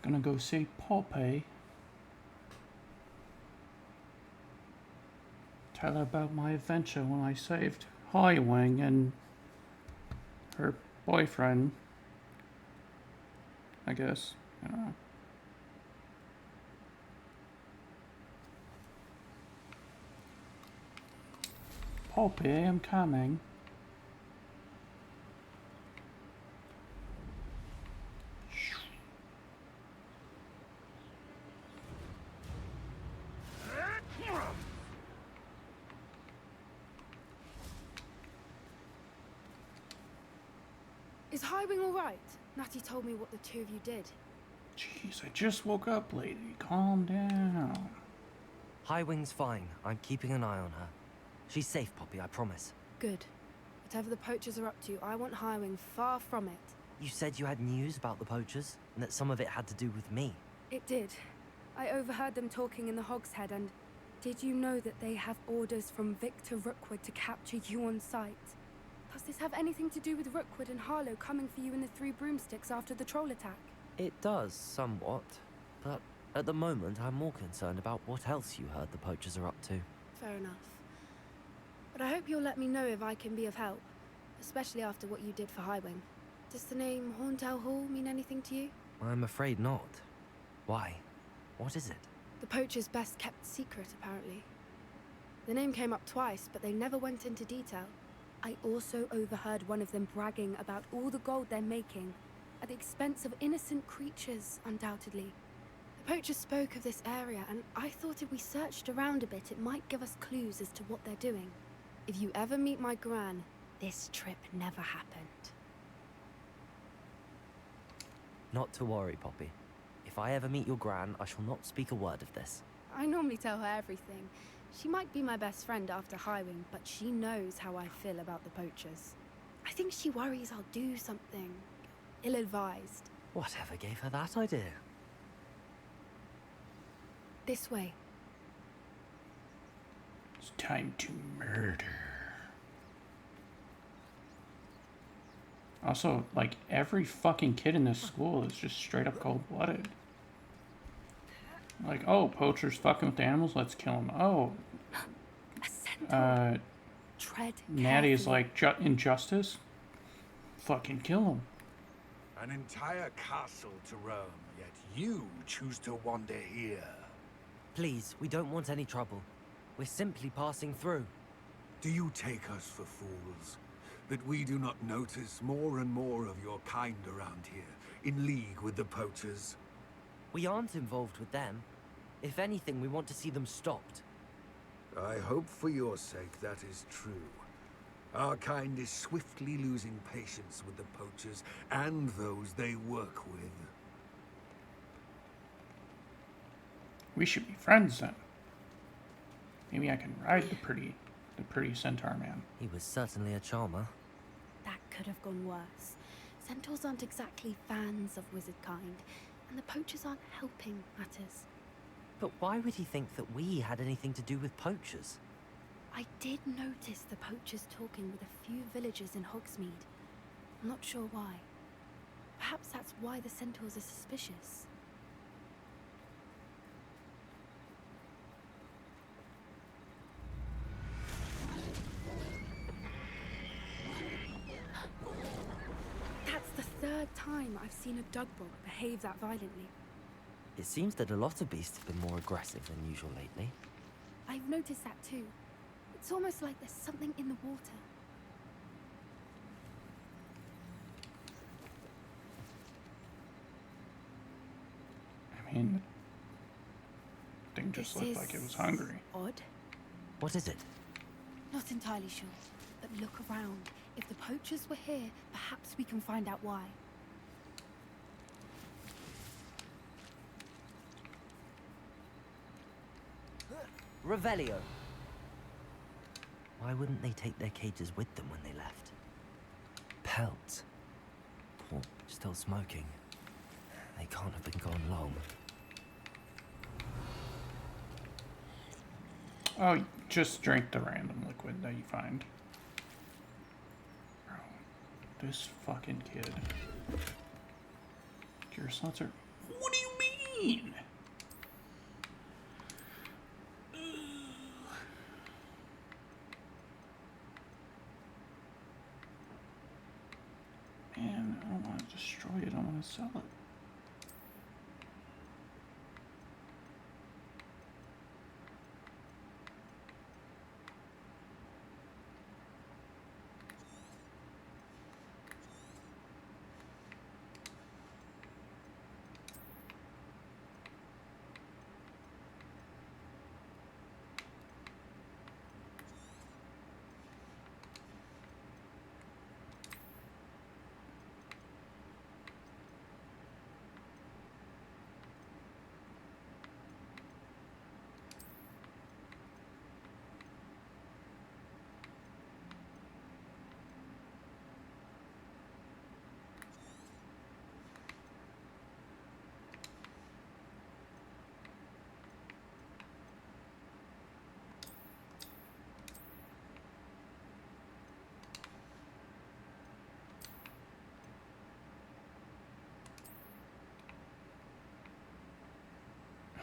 Gonna go see Poppy. Tell her about my adventure when I saved Highwing and her boyfriend. I guess. I don't know. Poppy, I'm coming. Is Highwing all right? Natty told me what the two of you did. Jeez, I just woke up, lady. Calm down. Highwing's fine. I'm keeping an eye on her. She's safe, Poppy, I promise. Good. Whatever the poachers are up to, I want Highwing far from it. You said you had news about the poachers, and that some of it had to do with me. It did. I overheard them talking in the Hogshead, and did you know that they have orders from Victor Rookwood to capture you on sight? Does this have anything to do with Rookwood and Harlow coming for you in the Three Broomsticks after the troll attack? It does, somewhat. But at the moment, I'm more concerned about what else you heard the poachers are up to. Fair enough. But I hope you'll let me know if I can be of help, especially after what you did for Highwing. Does the name Horntail Hall mean anything to you? I'm afraid not. Why? What is it? The poachers' best kept secret, apparently. The name came up twice, but they never went into detail. I also overheard one of them bragging about all the gold they're making, at the expense of innocent creatures, undoubtedly. The poachers spoke of this area, and I thought if we searched around a bit, it might give us clues as to what they're doing. If you ever meet my gran, this trip never happened. Not to worry, Poppy. If I ever meet your gran, I shall not speak a word of this. I normally tell her everything. She might be my best friend after Highwing, but she knows how I feel about the poachers. I think she worries I'll do something ill-advised. Whatever gave her that idea? This way. It's time to murder. Also, like, every fucking kid in this school is just straight up cold-blooded. Like, oh, poachers fucking with animals, let's kill them. Oh. Tread Natty is carefully. like, injustice? fucking kill him. An entire castle to roam, yet you choose to wander here. Please, we don't want any trouble. We're simply passing through. Do you take us for fools? That we do not notice more and more of your kind around here, in league with the poachers? We aren't involved with them. If anything, we want to see them stopped. I hope for your sake that is true. Our kind is swiftly losing patience with the poachers and those they work with. We should be friends then. Maybe I can ride the pretty centaur man. He was certainly a charmer. That could have gone worse. Centaurs aren't exactly fans of wizard kind, and the poachers aren't helping matters. But why would he think that we had anything to do with poachers? I did notice the poachers talking with a few villagers in Hogsmeade. I'm not sure why. Perhaps that's why the centaurs are suspicious. That's the third time I've seen a dugbog behave that violently. It seems that a lot of beasts have been more aggressive than usual lately. I've noticed that too. It's almost like there's something in the water. I mean, the thing just looked like it was hungry. Odd. What is it? Not entirely sure, but look around. If the poachers were here, perhaps we can find out why. Revelio. Why wouldn't they take their cages with them when they left? Pelts. Or still smoking. They can't have been gone long. Oh, just drink the random liquid that you find. Bro, this fucking kid. Cure slots are... What do you mean? Man, I don't want to destroy it, I want to sell it.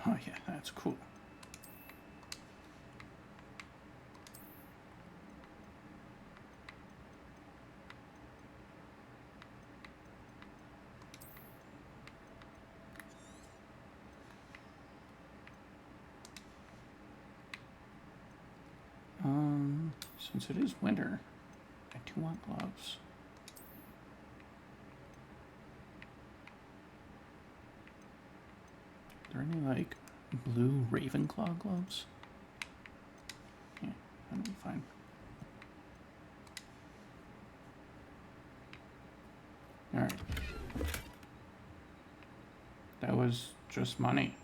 Oh yeah, that's cool. Since it is winter, I do want gloves. Are there any, like, blue Ravenclaw gloves? Yeah, that'll be fine. Alright. That was just money.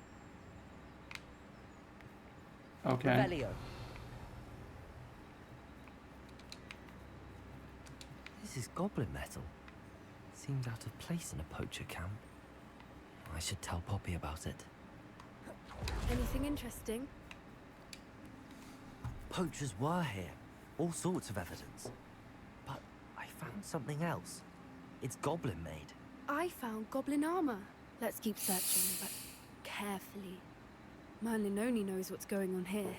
Okay. Revelio. This is goblin metal. Seems out of place in a poacher camp. I should tell Poppy about it. Anything interesting? Poachers were here. All sorts of evidence. But I found something else. It's goblin made. I found goblin armor. Let's keep searching, but carefully. Merlin only knows what's going on here.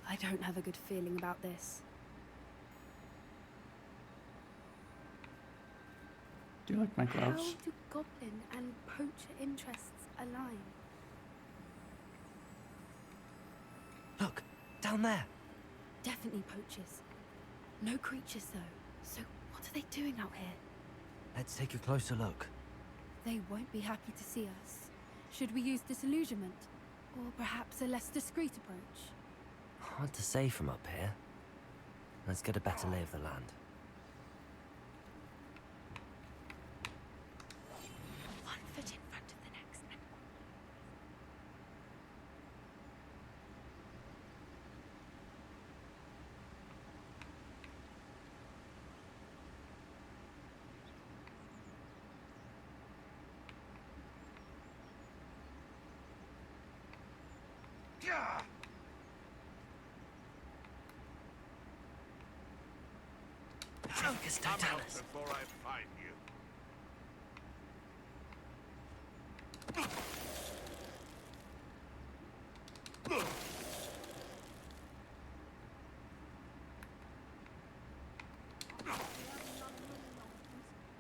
I don't have a good feeling about this. you like my How gloves? do goblin and poacher interests align? Look, down there. Definitely poachers. No creatures, though. So what are they doing out here? Let's take a closer look. They won't be happy to see us. Should we use disillusionment? Or perhaps a less discreet approach? Hard to say from up here. Let's get a better lay of the land. One foot in front of the next. Gah! Focus, I'm out Totalis. before I find you.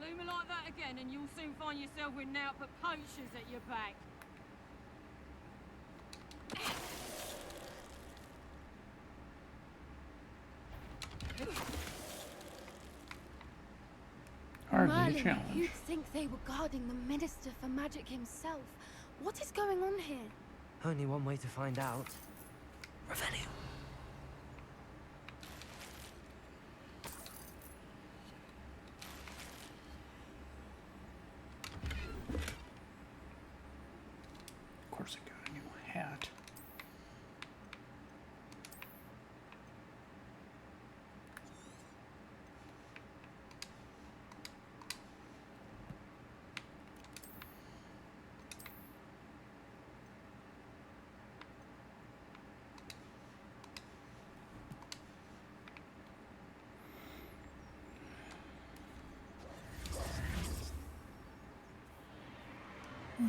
Leave me like that again and you'll soon find yourself with naught but poachers at your back. Hardly a Merlin, challenge. you'd think they were guarding the Minister for Magic himself. What is going on here? Only one way to find out. Revelio. Of course I got a new hat.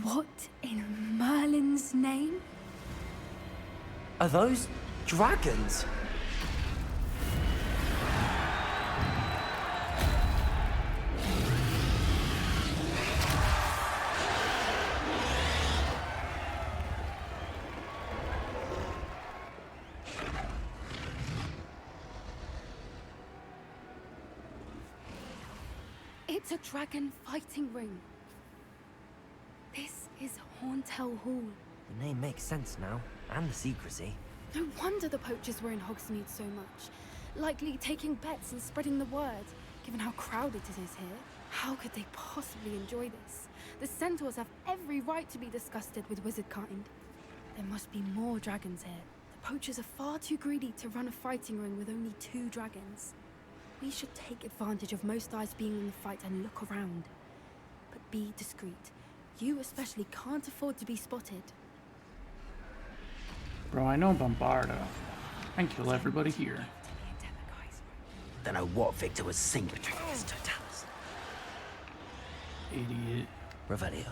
What in Merlin's name? Are those dragons? It's a dragon fighting ring. This is Hauntel Hall. The name makes sense now, and the secrecy. No wonder the poachers were in Hogsmeade so much. Likely taking bets and spreading the word, given how crowded it is here. How could they possibly enjoy this? The centaurs have every right to be disgusted with wizard kind. There must be more dragons here. The poachers are far too greedy to run a fighting ring with only 2 dragons. We should take advantage of most eyes being in the fight and look around. But be discreet. You especially can't afford to be spotted. Bro, I know Bombarda. I can kill everybody here. Don't know what Victor was seen between this Totalis. Idiot. Revelio.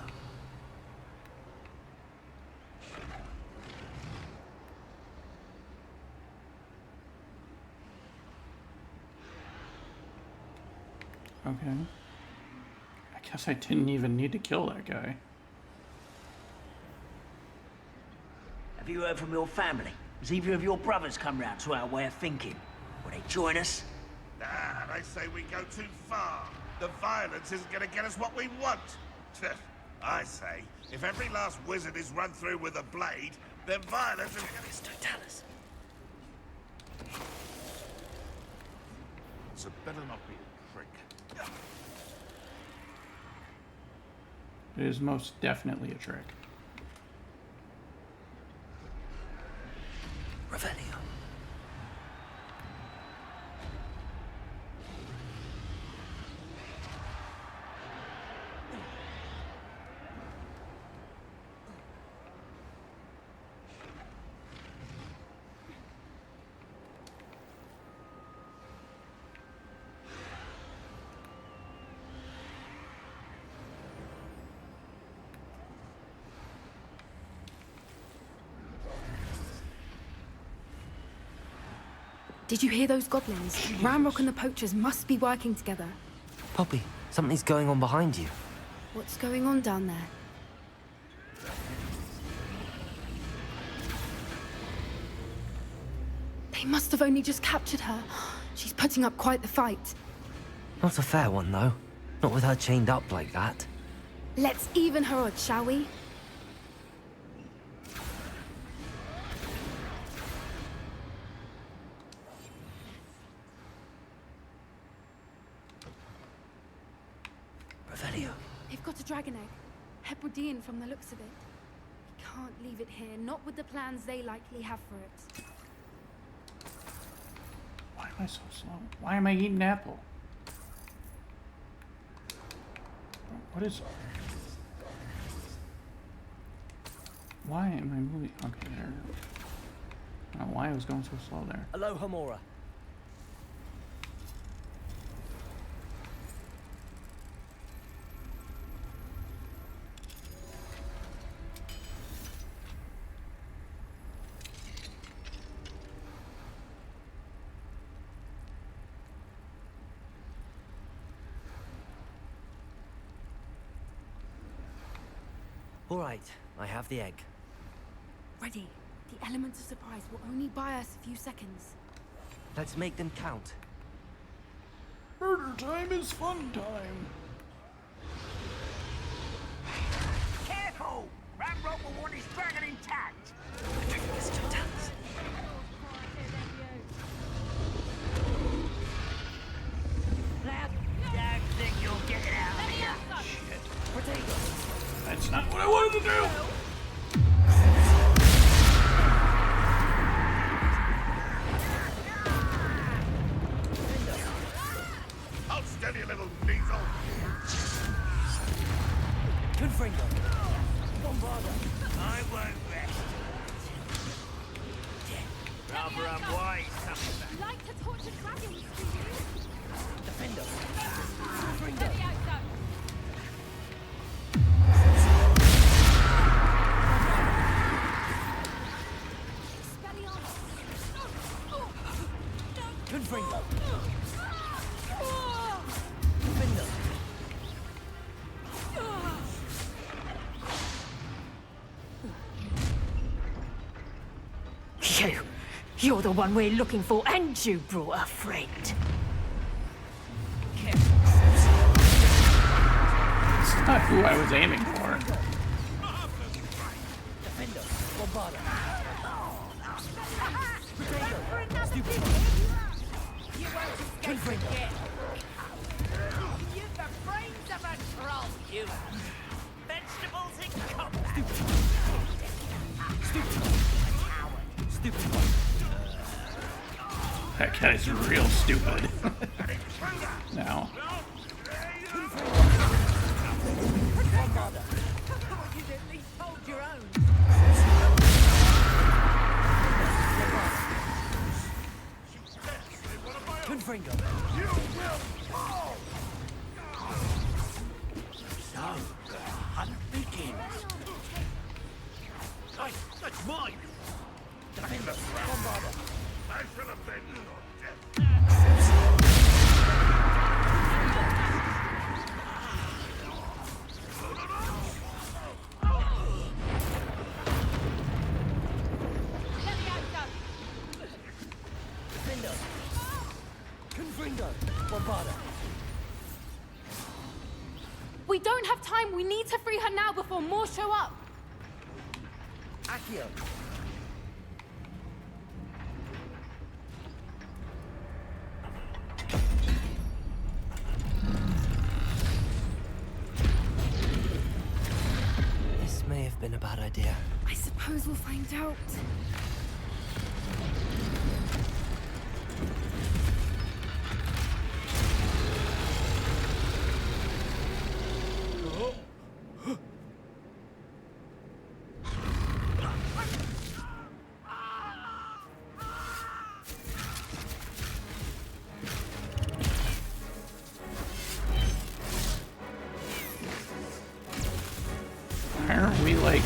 Okay. I guess I didn't even need to kill that guy. Have you heard from your family? Has either of your brothers come round to our way of thinking? Will they join us? Nah, they say we go too far. The violence isn't gonna get us what we want. I say, if every last wizard is run through with a blade, then violence is gonna... Totalis. So better not be a trick. It is most definitely a trick. Revelio. Did you hear those goblins? Ramrock and the poachers must be working together. Poppy, Something's going on behind you. What's going on down there? They must have only just captured her. She's putting up quite the fight. Not a fair one, though. Not with her chained up like that. Let's even her odds, shall we? Revelio. They've got a dragon egg. Hebridean from the looks of it. We can't leave it here, not with the plans they likely have for it. Why am I so slow? Why am I eating apple? What is... Why am I moving? Okay, there. I don't know why I was going so slow there. Aloha Mora. All right, I have the egg. Ready. The elements of surprise will only buy us a few seconds. Let's make them count. Murder time is fun time. Careful! Ramrock will want his dragon intact. The dragon is still tense. Lad, don't think you'll get it out of here. Shit. That's not what I wanted to do. Hold steady, little diesel. Confringo. Bombarda. I won't rest. Rather unwise, something. Like to torture dragons, do you? Defender. Let me out, though. Confringo. Defender. You're the one we're looking for, and you brought a friend. It's not who I was aiming for. Defender. Bombarda. Confringo. You've the brains of a troll, you. Vegetables and combat. Stupid. That guy's real stupid. Now. Bombarda. You'd at least hold your own. Confringo. You will fall! So, the hunt begins. Hey, that's mine! Defender! Bombarda. I shall avenge your death. Let me out, though. Defender. Confringo. Bombarda. We don't have time. We need to free her now before more show up. Accio. This may have been a bad idea. I suppose we'll find out. Why aren't we like...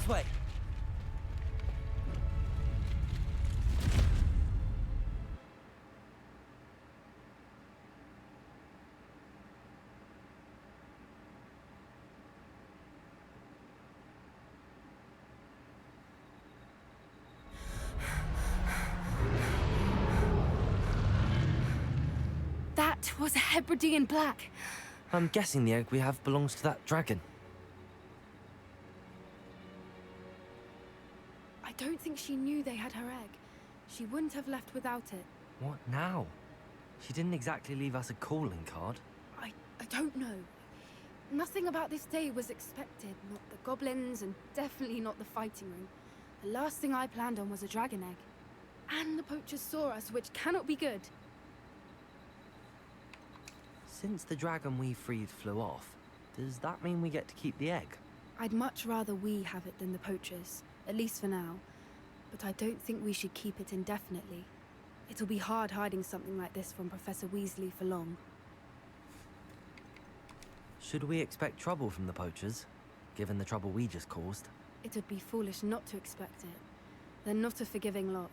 way. That was a Hebridean black. I'm guessing the egg we have belongs to that dragon. I don't think she knew they had her egg. She wouldn't have left without it. What now? She didn't exactly leave us a calling card. I don't know. Nothing about this day was expected. Not the goblins, and definitely not the fighting ring. The last thing I planned on was a dragon egg. And the poachers saw us, which cannot be good. Since the dragon we freed flew off, does that mean we get to keep the egg? I'd much rather we have it than the poachers, at least for now. But I don't think we should keep it indefinitely. It'll be hard hiding something like this from Professor Weasley for long. Should we expect trouble from the poachers, given the trouble we just caused? It would be foolish not to expect it. They're not a forgiving lot.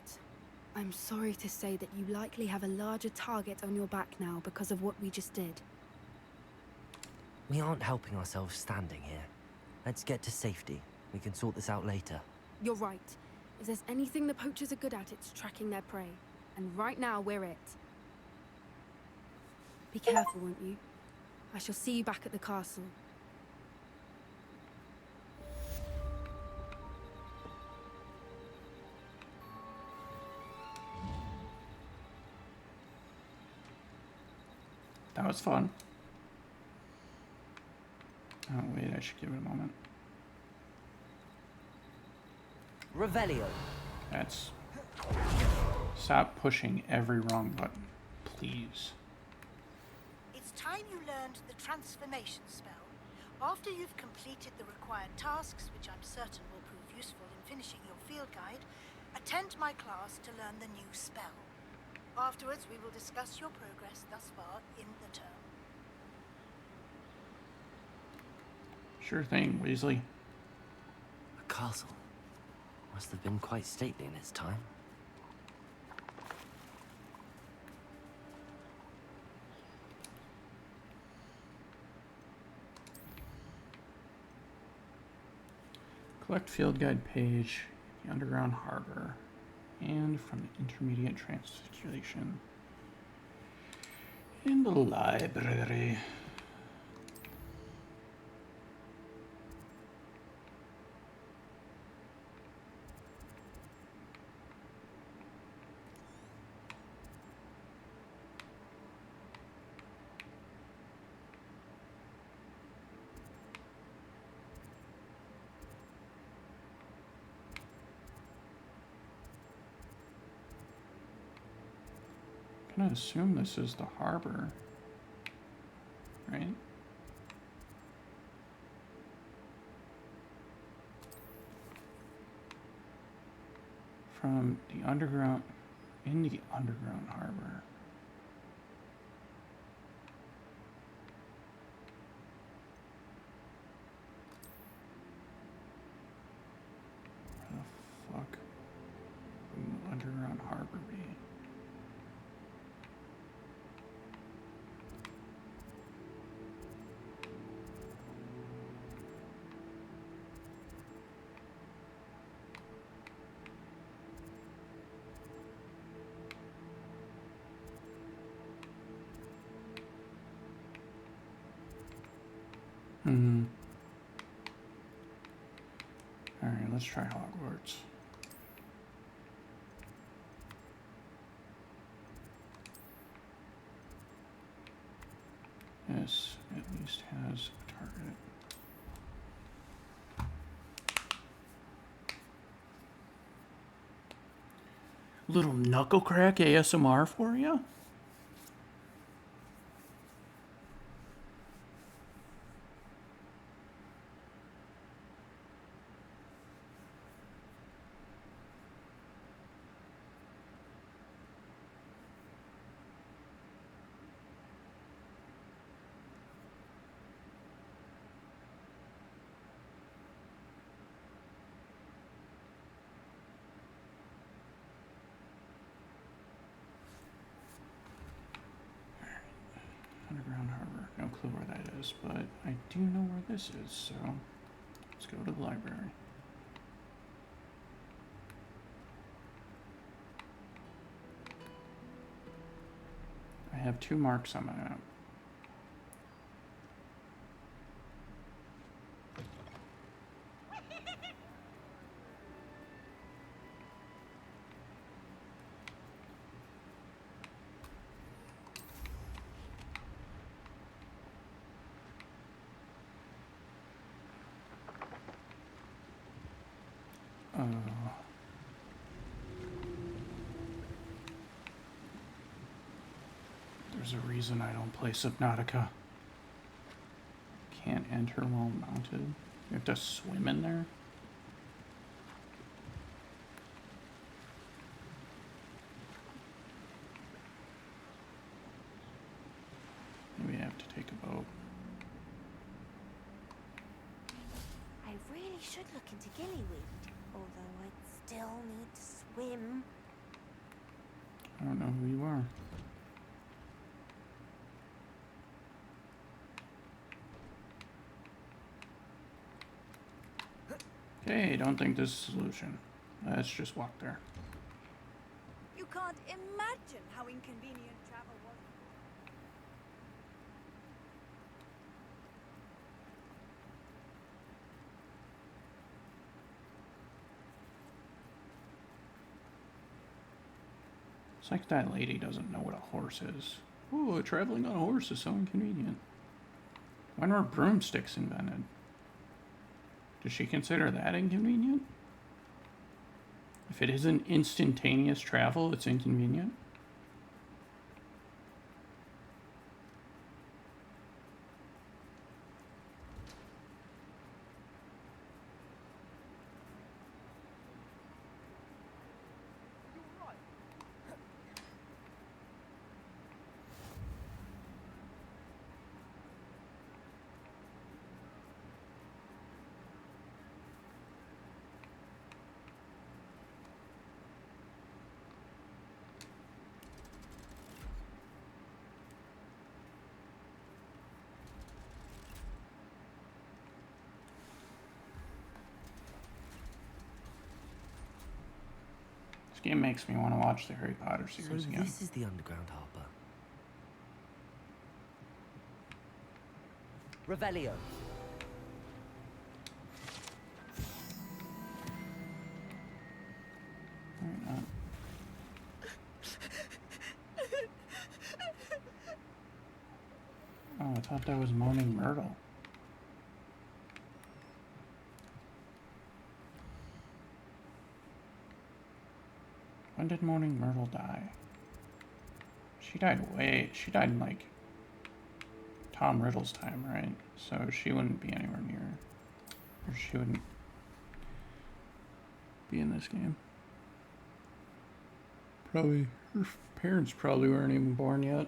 I'm sorry to say that you likely have a larger target on your back now because of what we just did. We aren't helping ourselves standing here. Let's get to safety. We can sort this out later. You're right. If there's anything the poachers are good at, it's tracking their prey. And right now, we're it. Be careful, won't you? I shall see you back at the castle. That was fun. Oh, wait, I should give it a moment. Revelio. That's... Stop pushing every wrong button, please. It's time you learned the transformation spell. After you've completed the required tasks, which I'm certain will prove useful in finishing your field guide, attend my class to learn the new spell. Afterwards, we will discuss your progress thus far in the term. Sure thing, Weasley. A castle. Must have been quite stately in its time. Collect field guide page, the underground harbor, and from the intermediate translation in the library. I'm gonna assume this is the harbor, right? From the underground, in the underground harbor. Where the fuck would the underground harbor be? Alright, let's try Hogwarts. This at least has a target. Little knuckle crack ASMR for you? clue where that is, but I do know where this is, so let's go to the library. I have 2 marks on my map. There's a reason I don't play Subnautica. Can't enter while mounted. You have to swim in there? Maybe I have to take a boat. I really should look into gillyweed, although I'd still need to swim. I don't know who you are. Okay, don't think this is a solution. Let's just walk there. You can't imagine how inconvenient travel was. It's like that lady doesn't know what a horse is. Ooh, traveling on a horse is so inconvenient. When were broomsticks invented? Does she consider that inconvenient? If it isn't instantaneous travel, it's inconvenient? This game makes me want to watch the Harry Potter series So again. this is the underground harbour. Revelio. Oh, I thought that was Moaning Myrtle. When did Moaning Myrtle die? She died in like Tom Riddle's time, right? So she wouldn't be anywhere near, or she wouldn't be in this game. Probably, her parents probably weren't even born yet.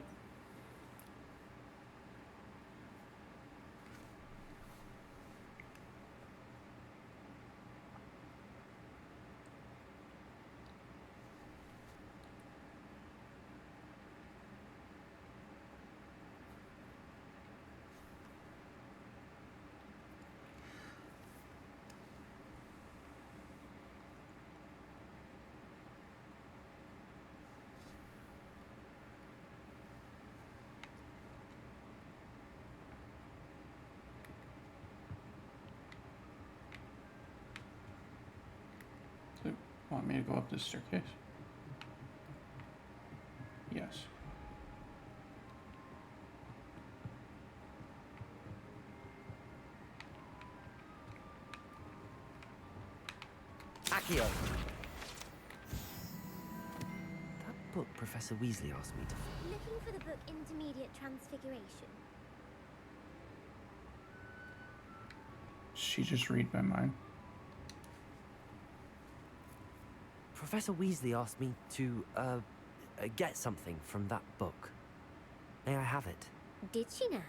So, want me to go up this staircase? Yes. Accio. That book Professor Weasley asked me to... Looking for the book Intermediate Transfiguration. She just read my mind. Professor Weasley asked me to, get something from that book. May I have it? Did she now?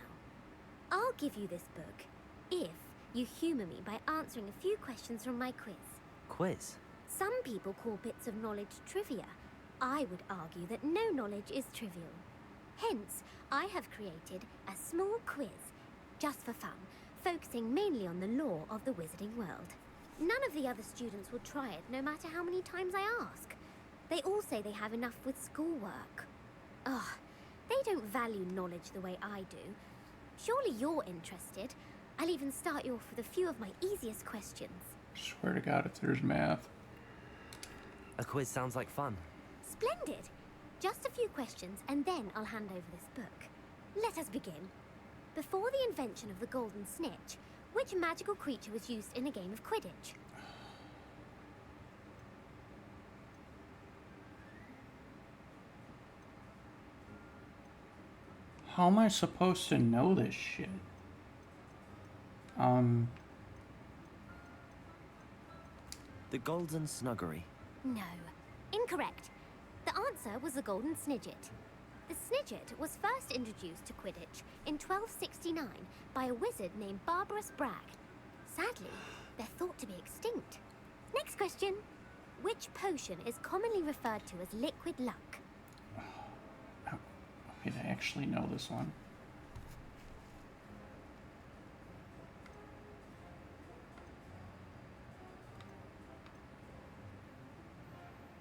I'll give you this book if you humour me by answering a few questions from my quiz. Quiz? Some people call bits of knowledge trivia. I would argue that no knowledge is trivial. Hence, I have created a small quiz, just for fun, focusing mainly on the lore of the wizarding world. None of the other students will try it, no matter how many times I ask. They all say they have enough with schoolwork. Ugh, they don't value knowledge the way I do. Surely you're interested. I'll even start you off with a few of my easiest questions. Swear to God, if there's math. A quiz sounds like fun. Splendid! Just a few questions, and then I'll hand over this book. Let us begin. Before the invention of the golden snitch, which magical creature was used in a game of Quidditch? How am I supposed to know this shit? The Golden Snuggery. No. Incorrect. The answer was the golden snidget. The snidget was first introduced to Quidditch in 1269 by a wizard named Barbarous Bragg. Sadly, they're thought to be extinct. Next question. Which potion is commonly referred to as liquid luck? Wait, I actually know this one.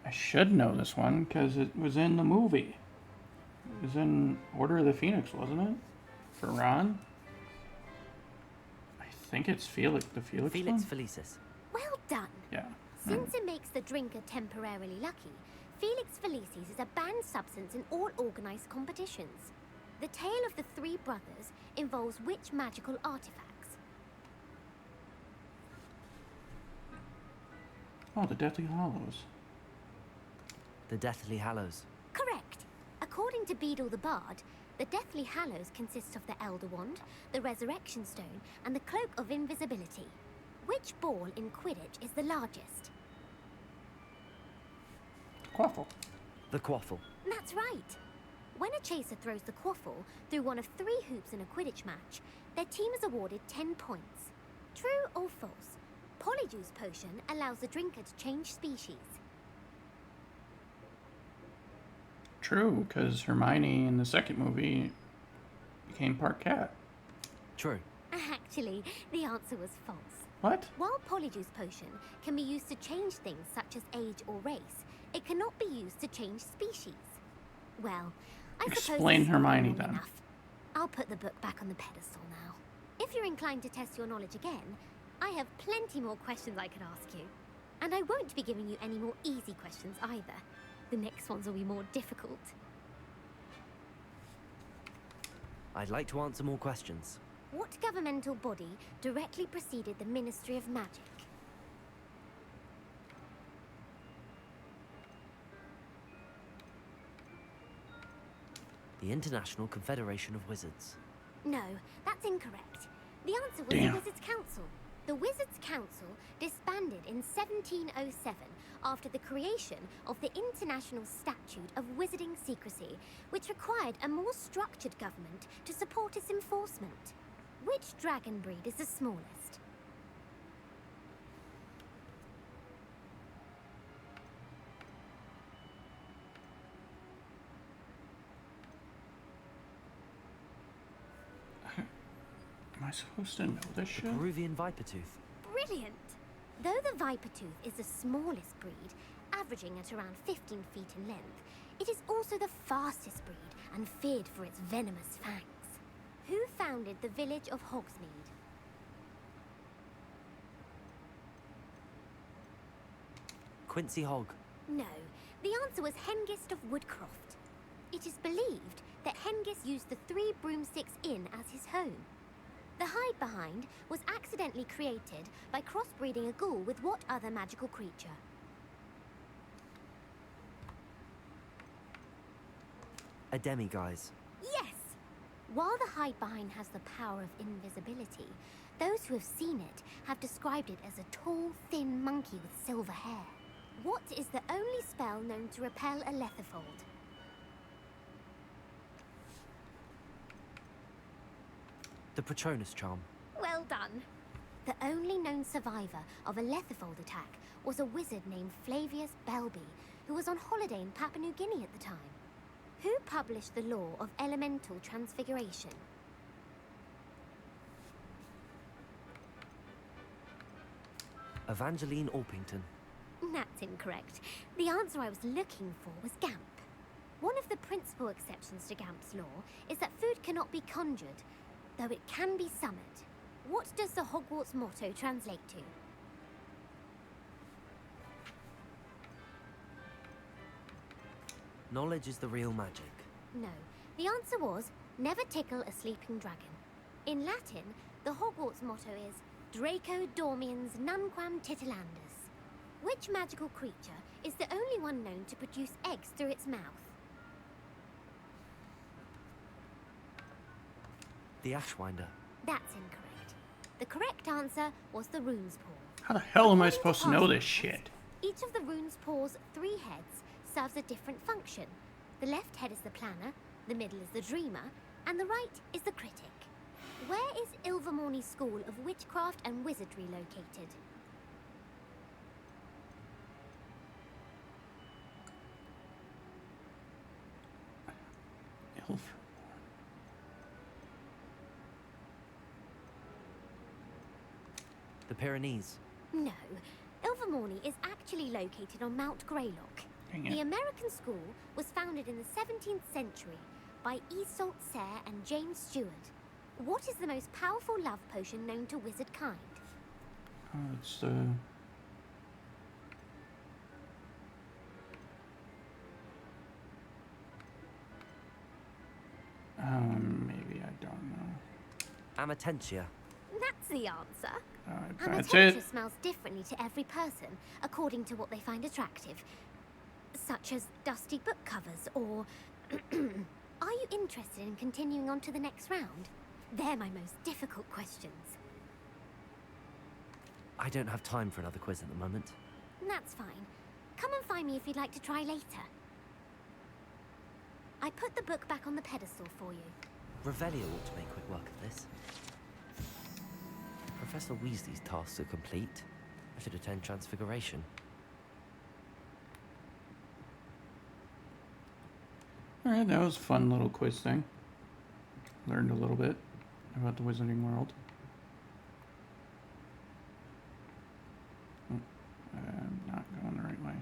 I should know this one because it was in the movie. It was in Order of the Phoenix, wasn't it? For Ron? I think it's Felix. The Felix Felix one? Felicis. Well done. Yeah. Since it makes the drinker temporarily lucky, Felix Felicis is a banned substance in all organized competitions. The tale of the three brothers involves which magical artifacts? Oh, the Deathly Hallows. The Deathly Hallows. Correct. According to Beedle the Bard, the Deathly Hallows consists of the Elder Wand, the Resurrection Stone, and the Cloak of Invisibility. Which ball in Quidditch is the largest? Quaffle. The Quaffle. That's right. When a chaser throws the quaffle through one of 3 hoops in a Quidditch match, their team is awarded 10 points. True or false? Polyjuice Potion allows the drinker to change species. True, because Hermione in the second movie became part cat. True. Actually, the answer was false. What? While Polyjuice Potion can be used to change things such as age or race, it cannot be used to change species. Well, I suppose Explain this is Hermione long then. enough. I'll put the book back on the pedestal now. If you're inclined to test your knowledge again, I have plenty more questions I could ask you. And I won't be giving you any more easy questions either. The next ones will be more difficult. I'd like to answer more questions. What governmental body directly preceded the Ministry of Magic? The International Confederation of Wizards. No, that's incorrect. The answer was Damn. the Wizards' Council. The Wizards' Council disbanded in 1707 after the creation of the International Statute of Wizarding Secrecy, which required a more structured government to support its enforcement. Which dragon breed is the smallest? Am I supposed to know this shit? Peruvian Vipertooth. Brilliant! Though the Vipertooth is the smallest breed, averaging at around 15 feet in length, it is also the fastest breed and feared for its venomous fangs. Who founded the village of Hogsmeade? Quincy Hogg. No, the answer was Hengist of Woodcroft. It is believed that Hengist used the 3 Broomsticks Inn as his home. The hide-behind was accidentally created by crossbreeding a ghoul with what other magical creature? A demiguise. Yes! While the hide-behind has the power of invisibility, those who have seen it have described it as a tall, thin monkey with silver hair. What is the only spell known to repel a lethifold? The Patronus Charm. Well done. The only known survivor of a lethifold attack was a wizard named Flavius Belby, who was on holiday in Papua New Guinea at the time. Who published the law of elemental transfiguration? Evangeline Orpington. That's incorrect. The answer I was looking for was Gamp. One of the principal exceptions to Gamp's law is that food cannot be conjured, though it can be summoned. What does the Hogwarts motto translate to? Knowledge is the real magic. No. The answer was, never tickle a sleeping dragon. In Latin, the Hogwarts motto is Draco dormiens nunquam titilandus. Which magical creature is the only one known to produce eggs through its mouth? The Ashwinder. That's incorrect. The correct answer was the rune's paw. How the hell am I supposed to know this shit? Each of the rune's paw's 3 heads serves a different function. The left head is the planner, the middle is the dreamer, and the right is the critic. Where is Ilvermorny School of Witchcraft and Wizardry located? The Pyrenees. No. Ilvermorny is actually located on Mount Greylock. Dang it. The American school was founded in the 17th century by Iseult Sayre and James Stewart. What is the most powerful love potion known to wizard kind? It's maybe I don't know. Amatentia. That's the answer. That's Amatentia it. smells differently to every person, according to what they find attractive. Such as dusty book covers, or... Are you interested in continuing on to the next round? They're my most difficult questions. I don't have time for another quiz at the moment. That's fine. Come and find me if you'd like to try later. I put the book back on the pedestal for you. Revelio ought to make quick work of this. Professor Weasley's tasks are complete. I should attend Transfiguration. Alright, that was a fun little quiz thing. Learned a little bit about the Wizarding World. I'm not going the right way.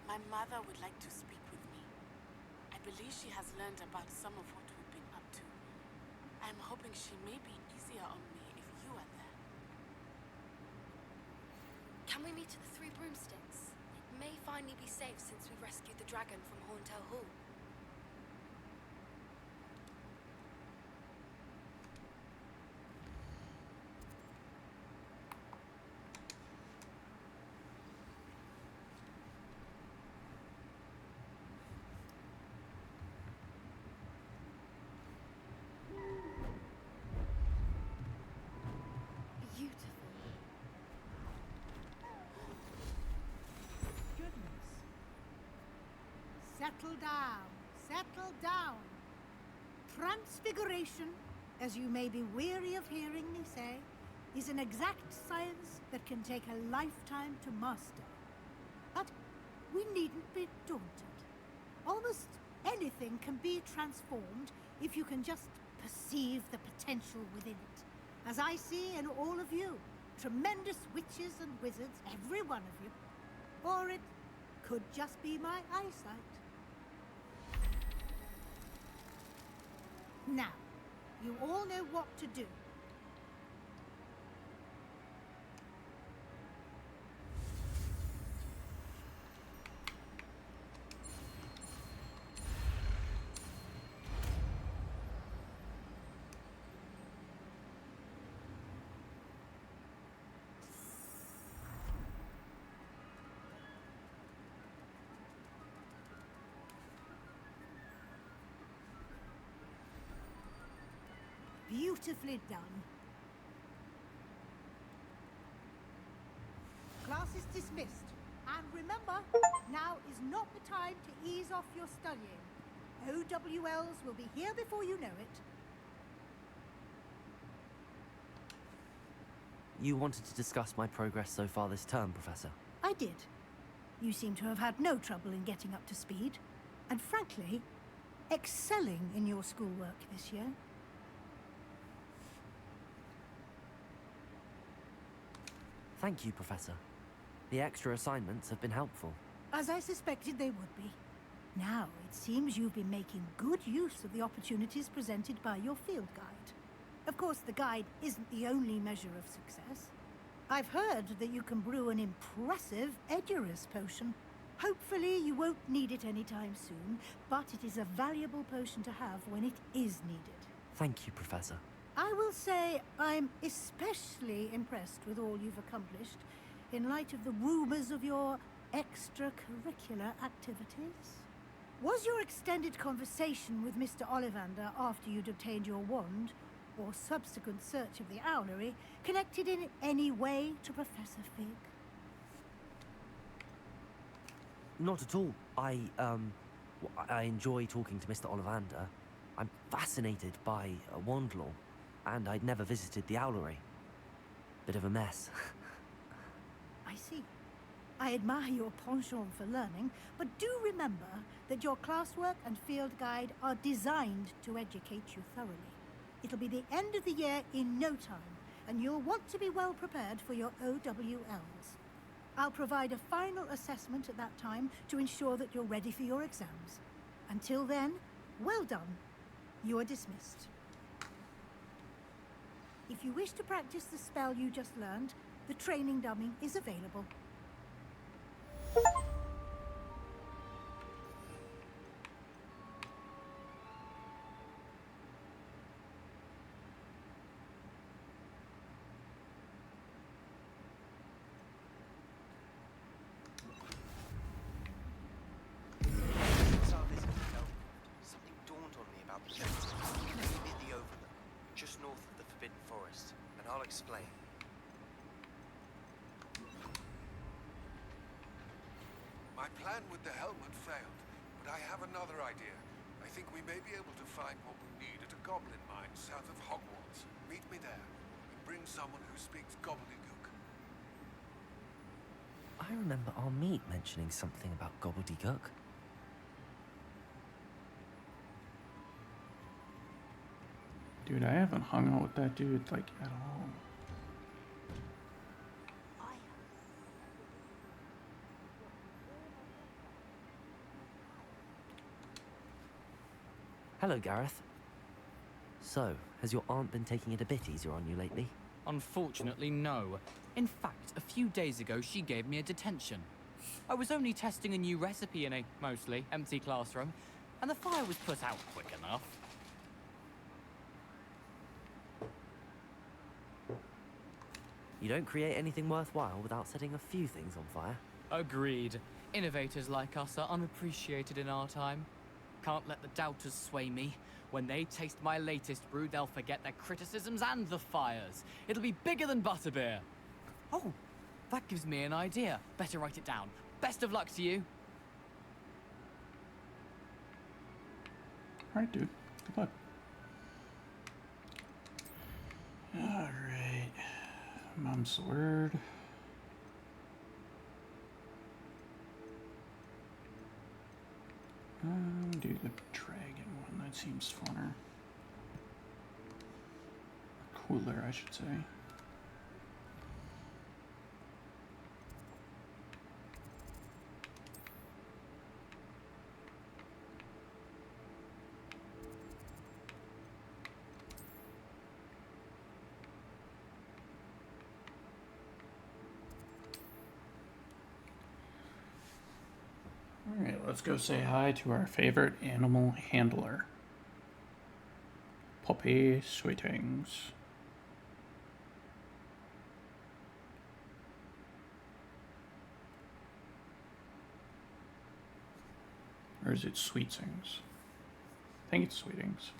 My mother would like to speak with me. I believe she has learned about some of what we've been up to. I'm hoping she may be easier on me if you are there. Can we meet at the Three Broomsticks? It may finally be safe since we rescued the dragon from Horntail Hall. Settle down, settle down. Transfiguration, as you may be weary of hearing me say, is an exact science that can take a lifetime to master. But we needn't be daunted. Almost anything can be transformed if you can just perceive the potential within it. As I see in all of you, tremendous witches and wizards, every one of you. Or it could just be my eyesight. Now, you all know what to do. Beautifully done. is dismissed. And remember, now is not the time to ease off your studying. OWLs will be here before you know it. You wanted to discuss my progress so far this term, Professor. I did. You seem to have had no trouble in getting up to speed. And frankly, excelling in your schoolwork this year. Thank you, Professor. The extra assignments have been helpful. As I suspected they would be. Now, it seems you've been making good use of the opportunities presented by your field guide. Of course, the guide isn't the only measure of success. I've heard that you can brew an impressive Edurus potion. Hopefully, you won't need it anytime soon, but it is a valuable potion to have when it is needed. Thank you, Professor. I will say I'm especially impressed with all you've accomplished in light of the rumors of your extracurricular activities. Was your extended conversation with Mr. Ollivander after you'd obtained your wand, or subsequent search of the owlery, connected in any way to Professor Fig? Not at all. I enjoy talking to Mr. Ollivander. I'm fascinated by wand lore, and I'd never visited the owlery. Bit of a mess. I see. I admire your penchant for learning, but do remember that your classwork and field guide are designed to educate you thoroughly. It'll be the end of the year in no time, and you'll want to be well prepared for your OWLs. I'll provide a final assessment at that time to ensure that you're ready for your exams. Until then, well done. You are dismissed. If you wish to practice the spell you just learned, the training dummy is available. Since our visit, something dawned on me about the place. Maybe the overlook, just north of the Forbidden Forest, and I'll explain. My plan with the helmet failed, but I have another idea. I think we may be able to find what we need at a goblin mine south of Hogwarts. Meet me there, and bring someone who speaks gobbledygook. I remember our meet mentioning something about gobbledygook. Dude, I haven't hung out with that dude, like, at all. Hello, Gareth. So, has your aunt been taking it a bit easier on you lately? Unfortunately, no. In fact, a few days ago, she gave me a detention. I was only testing a new recipe in a mostly empty classroom, and the fire was put out quick enough. You don't create anything worthwhile without setting a few things on fire. Agreed. Innovators like us are unappreciated in our time. Can't let the doubters sway me. When they taste my latest brew, they'll forget their criticisms and the fires. It'll be bigger than butterbeer. Oh, that gives me an idea. Better write it down. Best of luck to you. Alright, dude. Good luck. Alright. Mom's word. Do the dragon one. That seems funner. Cooler, I should say. Alright, let's go say hi to our favorite animal handler. Poppy Sweetings. Or is it Sweetsings? I think it's Sweetings.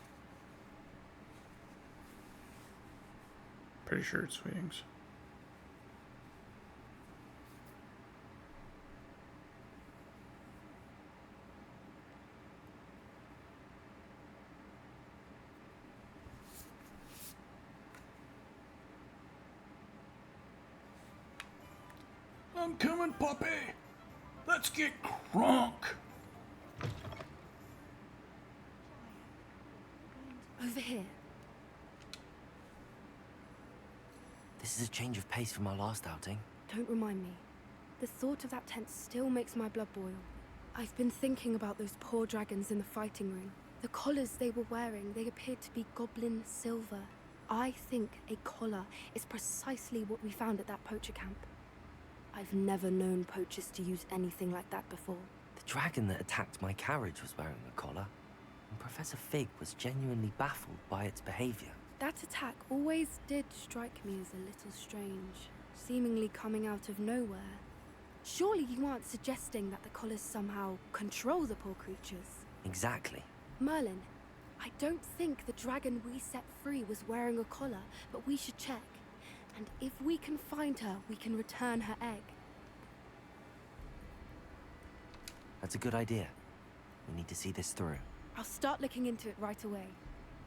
Pretty sure it's Sweetings. I'm coming, puppy. Let's get crunk. Over here. This is a change of pace from our last outing. Don't remind me. The thought of that tent still makes my blood boil. I've been thinking about those poor dragons in the fighting ring. The collars they were wearing, they appeared to be goblin silver. I think a collar is precisely what we found at that poacher camp. I've never known poachers to use anything like that before. The dragon that attacked my carriage was wearing a collar, and Professor Fig was genuinely baffled by its behavior. That attack always did strike me as a little strange, seemingly coming out of nowhere. Surely you aren't suggesting that the collars somehow control the poor creatures? Exactly. Merlin, I don't think the dragon we set free was wearing a collar, but we should check. And if we can find her, we can return her egg. That's a good idea. We need to see this through. I'll start looking into it right away.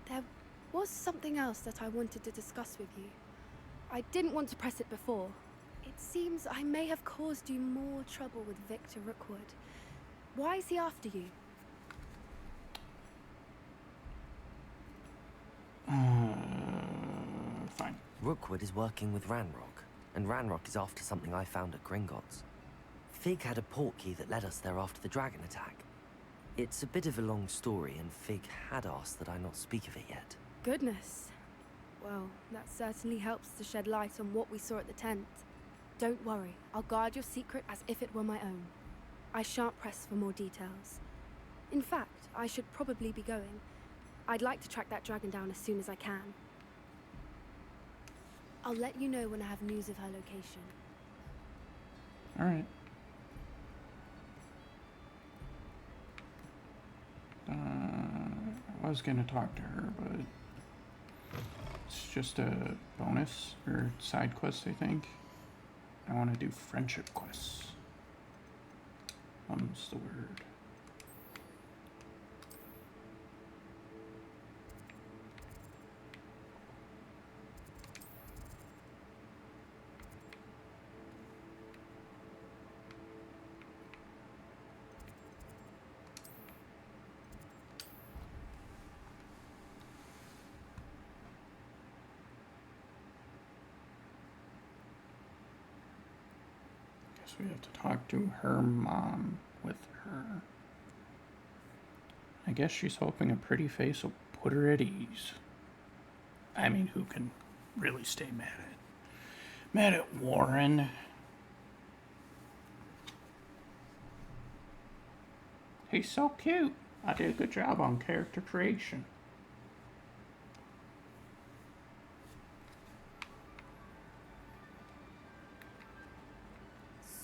There was something else that I wanted to discuss with you. I didn't want to press it before. It seems I may have caused you more trouble with Victor Rookwood. Why is he after you? Fine. Rookwood is working with Ranrock, and Ranrock is after something I found at Gringotts. Fig had a portkey that led us there after the dragon attack. It's a bit of a long story, and Fig had asked that I not speak of it yet. Goodness. Well, that certainly helps to shed light on what we saw at the tent. Don't worry, I'll guard your secret as if it were my own. I shan't press for more details. In fact, I should probably be going. I'd like to track that dragon down as soon as I can. I'll let you know when I have news of her location. Alright. I was gonna talk to her, but it's just a bonus or side quest, I think. I want to do friendship quests. What's the word? We have to talk to her mom with her. I guess she's hoping a pretty face will put her at ease. I mean, who can really stay mad at Warren? He's so cute. I did a good job on character creation.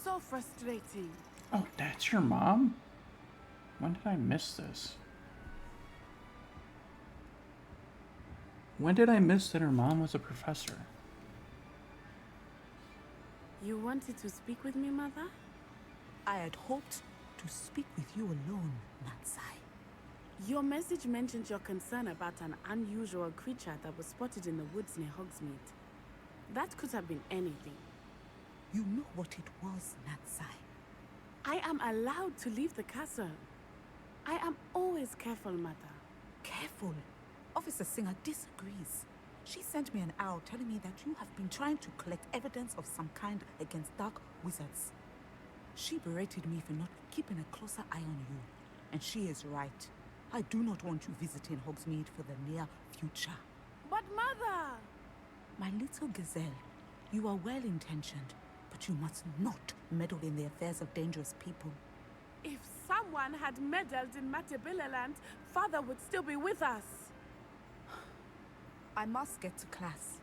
So frustrating. Oh, that's your mom? When did I miss this? When did I miss that her mom was a professor? You wanted to speak with me, Mother? I had hoped to speak with you alone, Natsai. Your message mentioned your concern about an unusual creature that was spotted in the woods near Hogsmeade. That could have been anything. You know what it was, Natsai. I am allowed to leave the castle. I am always careful, Mother. Careful? Officer Singer disagrees. She sent me an owl telling me that you have been trying to collect evidence of some kind against dark wizards. She berated me for not keeping a closer eye on you. And she is right. I do not want you visiting Hogsmeade for the near future. But Mother! My little gazelle, you are well-intentioned, but you must not meddle in the affairs of dangerous people. If someone had meddled in Matabeleland, Father would still be with us. I must get to class.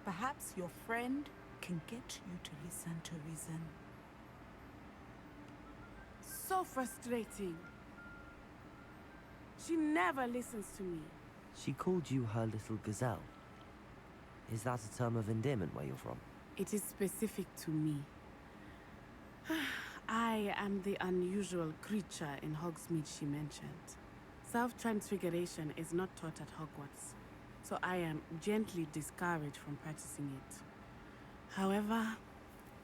Perhaps your friend can get you to listen to reason. So frustrating. She never listens to me. She called you her little gazelle. Is that a term of endearment where you're from? It is specific to me. I am the unusual creature in Hogsmeade she mentioned. Self-transfiguration is not taught at Hogwarts, so I am gently discouraged from practicing it. However,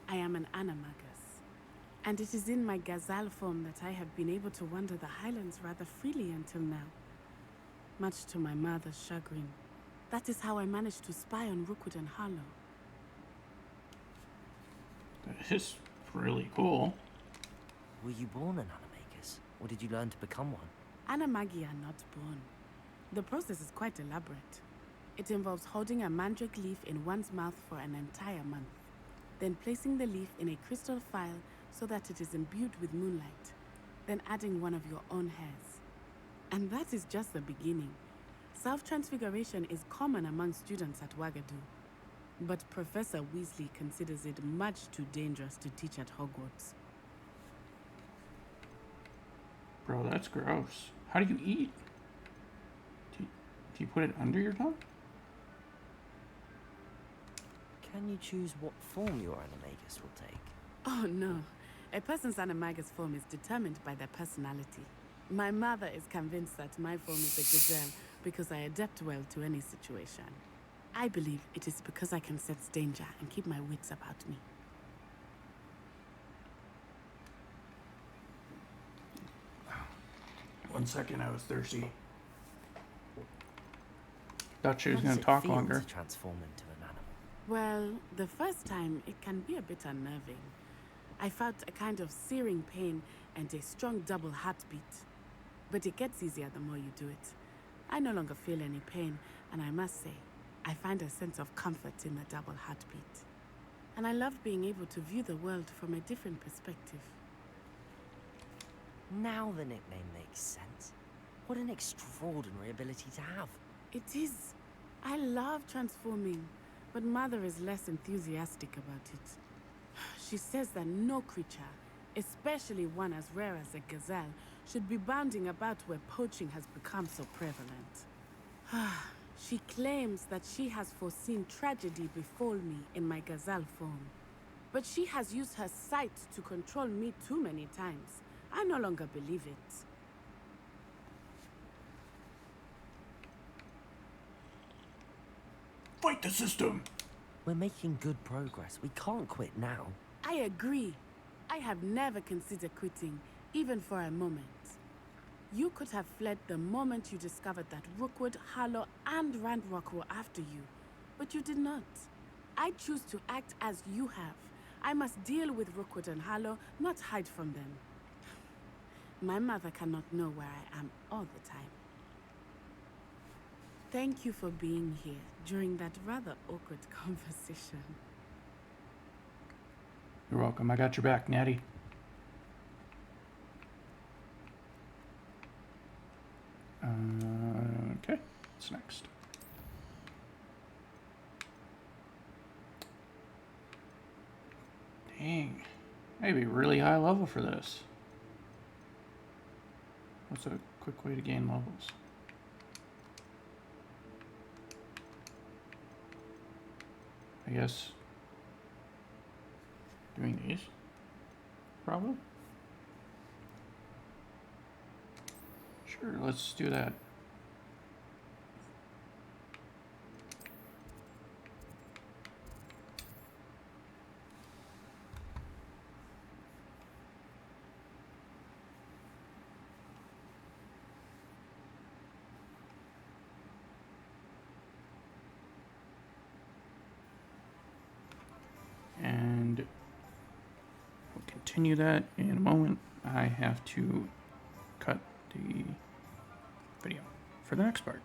I am an animagus. And it is in my gazelle form that I have been able to wander the highlands rather freely until now. Much to my mother's chagrin. That is how I managed to spy on Rookwood and Harlow. That is really cool. Were you born an animagus, or did you learn to become one? Animagi are not born. The process is quite elaborate. It involves holding a mandrake leaf in one's mouth for an entire month, then placing the leaf in a crystal phial so that it is imbued with moonlight, then adding one of your own hairs. And that is just the beginning. Self-transfiguration is common among students at Wagadu, but Professor Weasley considers it much too dangerous to teach at Hogwarts. Bro, that's gross. How do you eat? Do you put it under your tongue? Can you choose what form your animagus will take? Oh no. A person's animagus form is determined by their personality. My mother is convinced that my form is a gazelle because I adapt well to any situation. I believe it is because I can sense danger and keep my wits about me. One second, I was thirsty. Thought she was How going does to talk it feel longer. to transform into an animal? Well, the first time it can be a bit unnerving. I felt a kind of searing pain and a strong double heartbeat. But it gets easier the more you do it. I no longer feel any pain, and I must say, I find a sense of comfort in the double heartbeat. And I love being able to view the world from a different perspective. Now the nickname makes sense. What an extraordinary ability to have. It is. I love transforming, but Mother is less enthusiastic about it. She says that no creature, especially one as rare as a gazelle, should be bounding about where poaching has become so prevalent. She claims that she has foreseen tragedy befall me in my gazelle form. But she has used her sight to control me too many times. I no longer believe it. Fight the system! We're making good progress. We can't quit now. I agree. I have never considered quitting, even for a moment. You could have fled the moment you discovered that Rookwood, Harlow, and Ranrock were after you, but you did not. I choose to act as you have. I must deal with Rookwood and Harlow, not hide from them. My mother cannot know where I am all the time. Thank you for being here during that rather awkward conversation. You're welcome. I got your back, Natty. Okay, what's next? Dang. Maybe really high level for this. What's a quick way to gain levels? I guess doing these, probably. Sure, let's do that. And we'll continue that in a moment. I have to cut the video for the next part.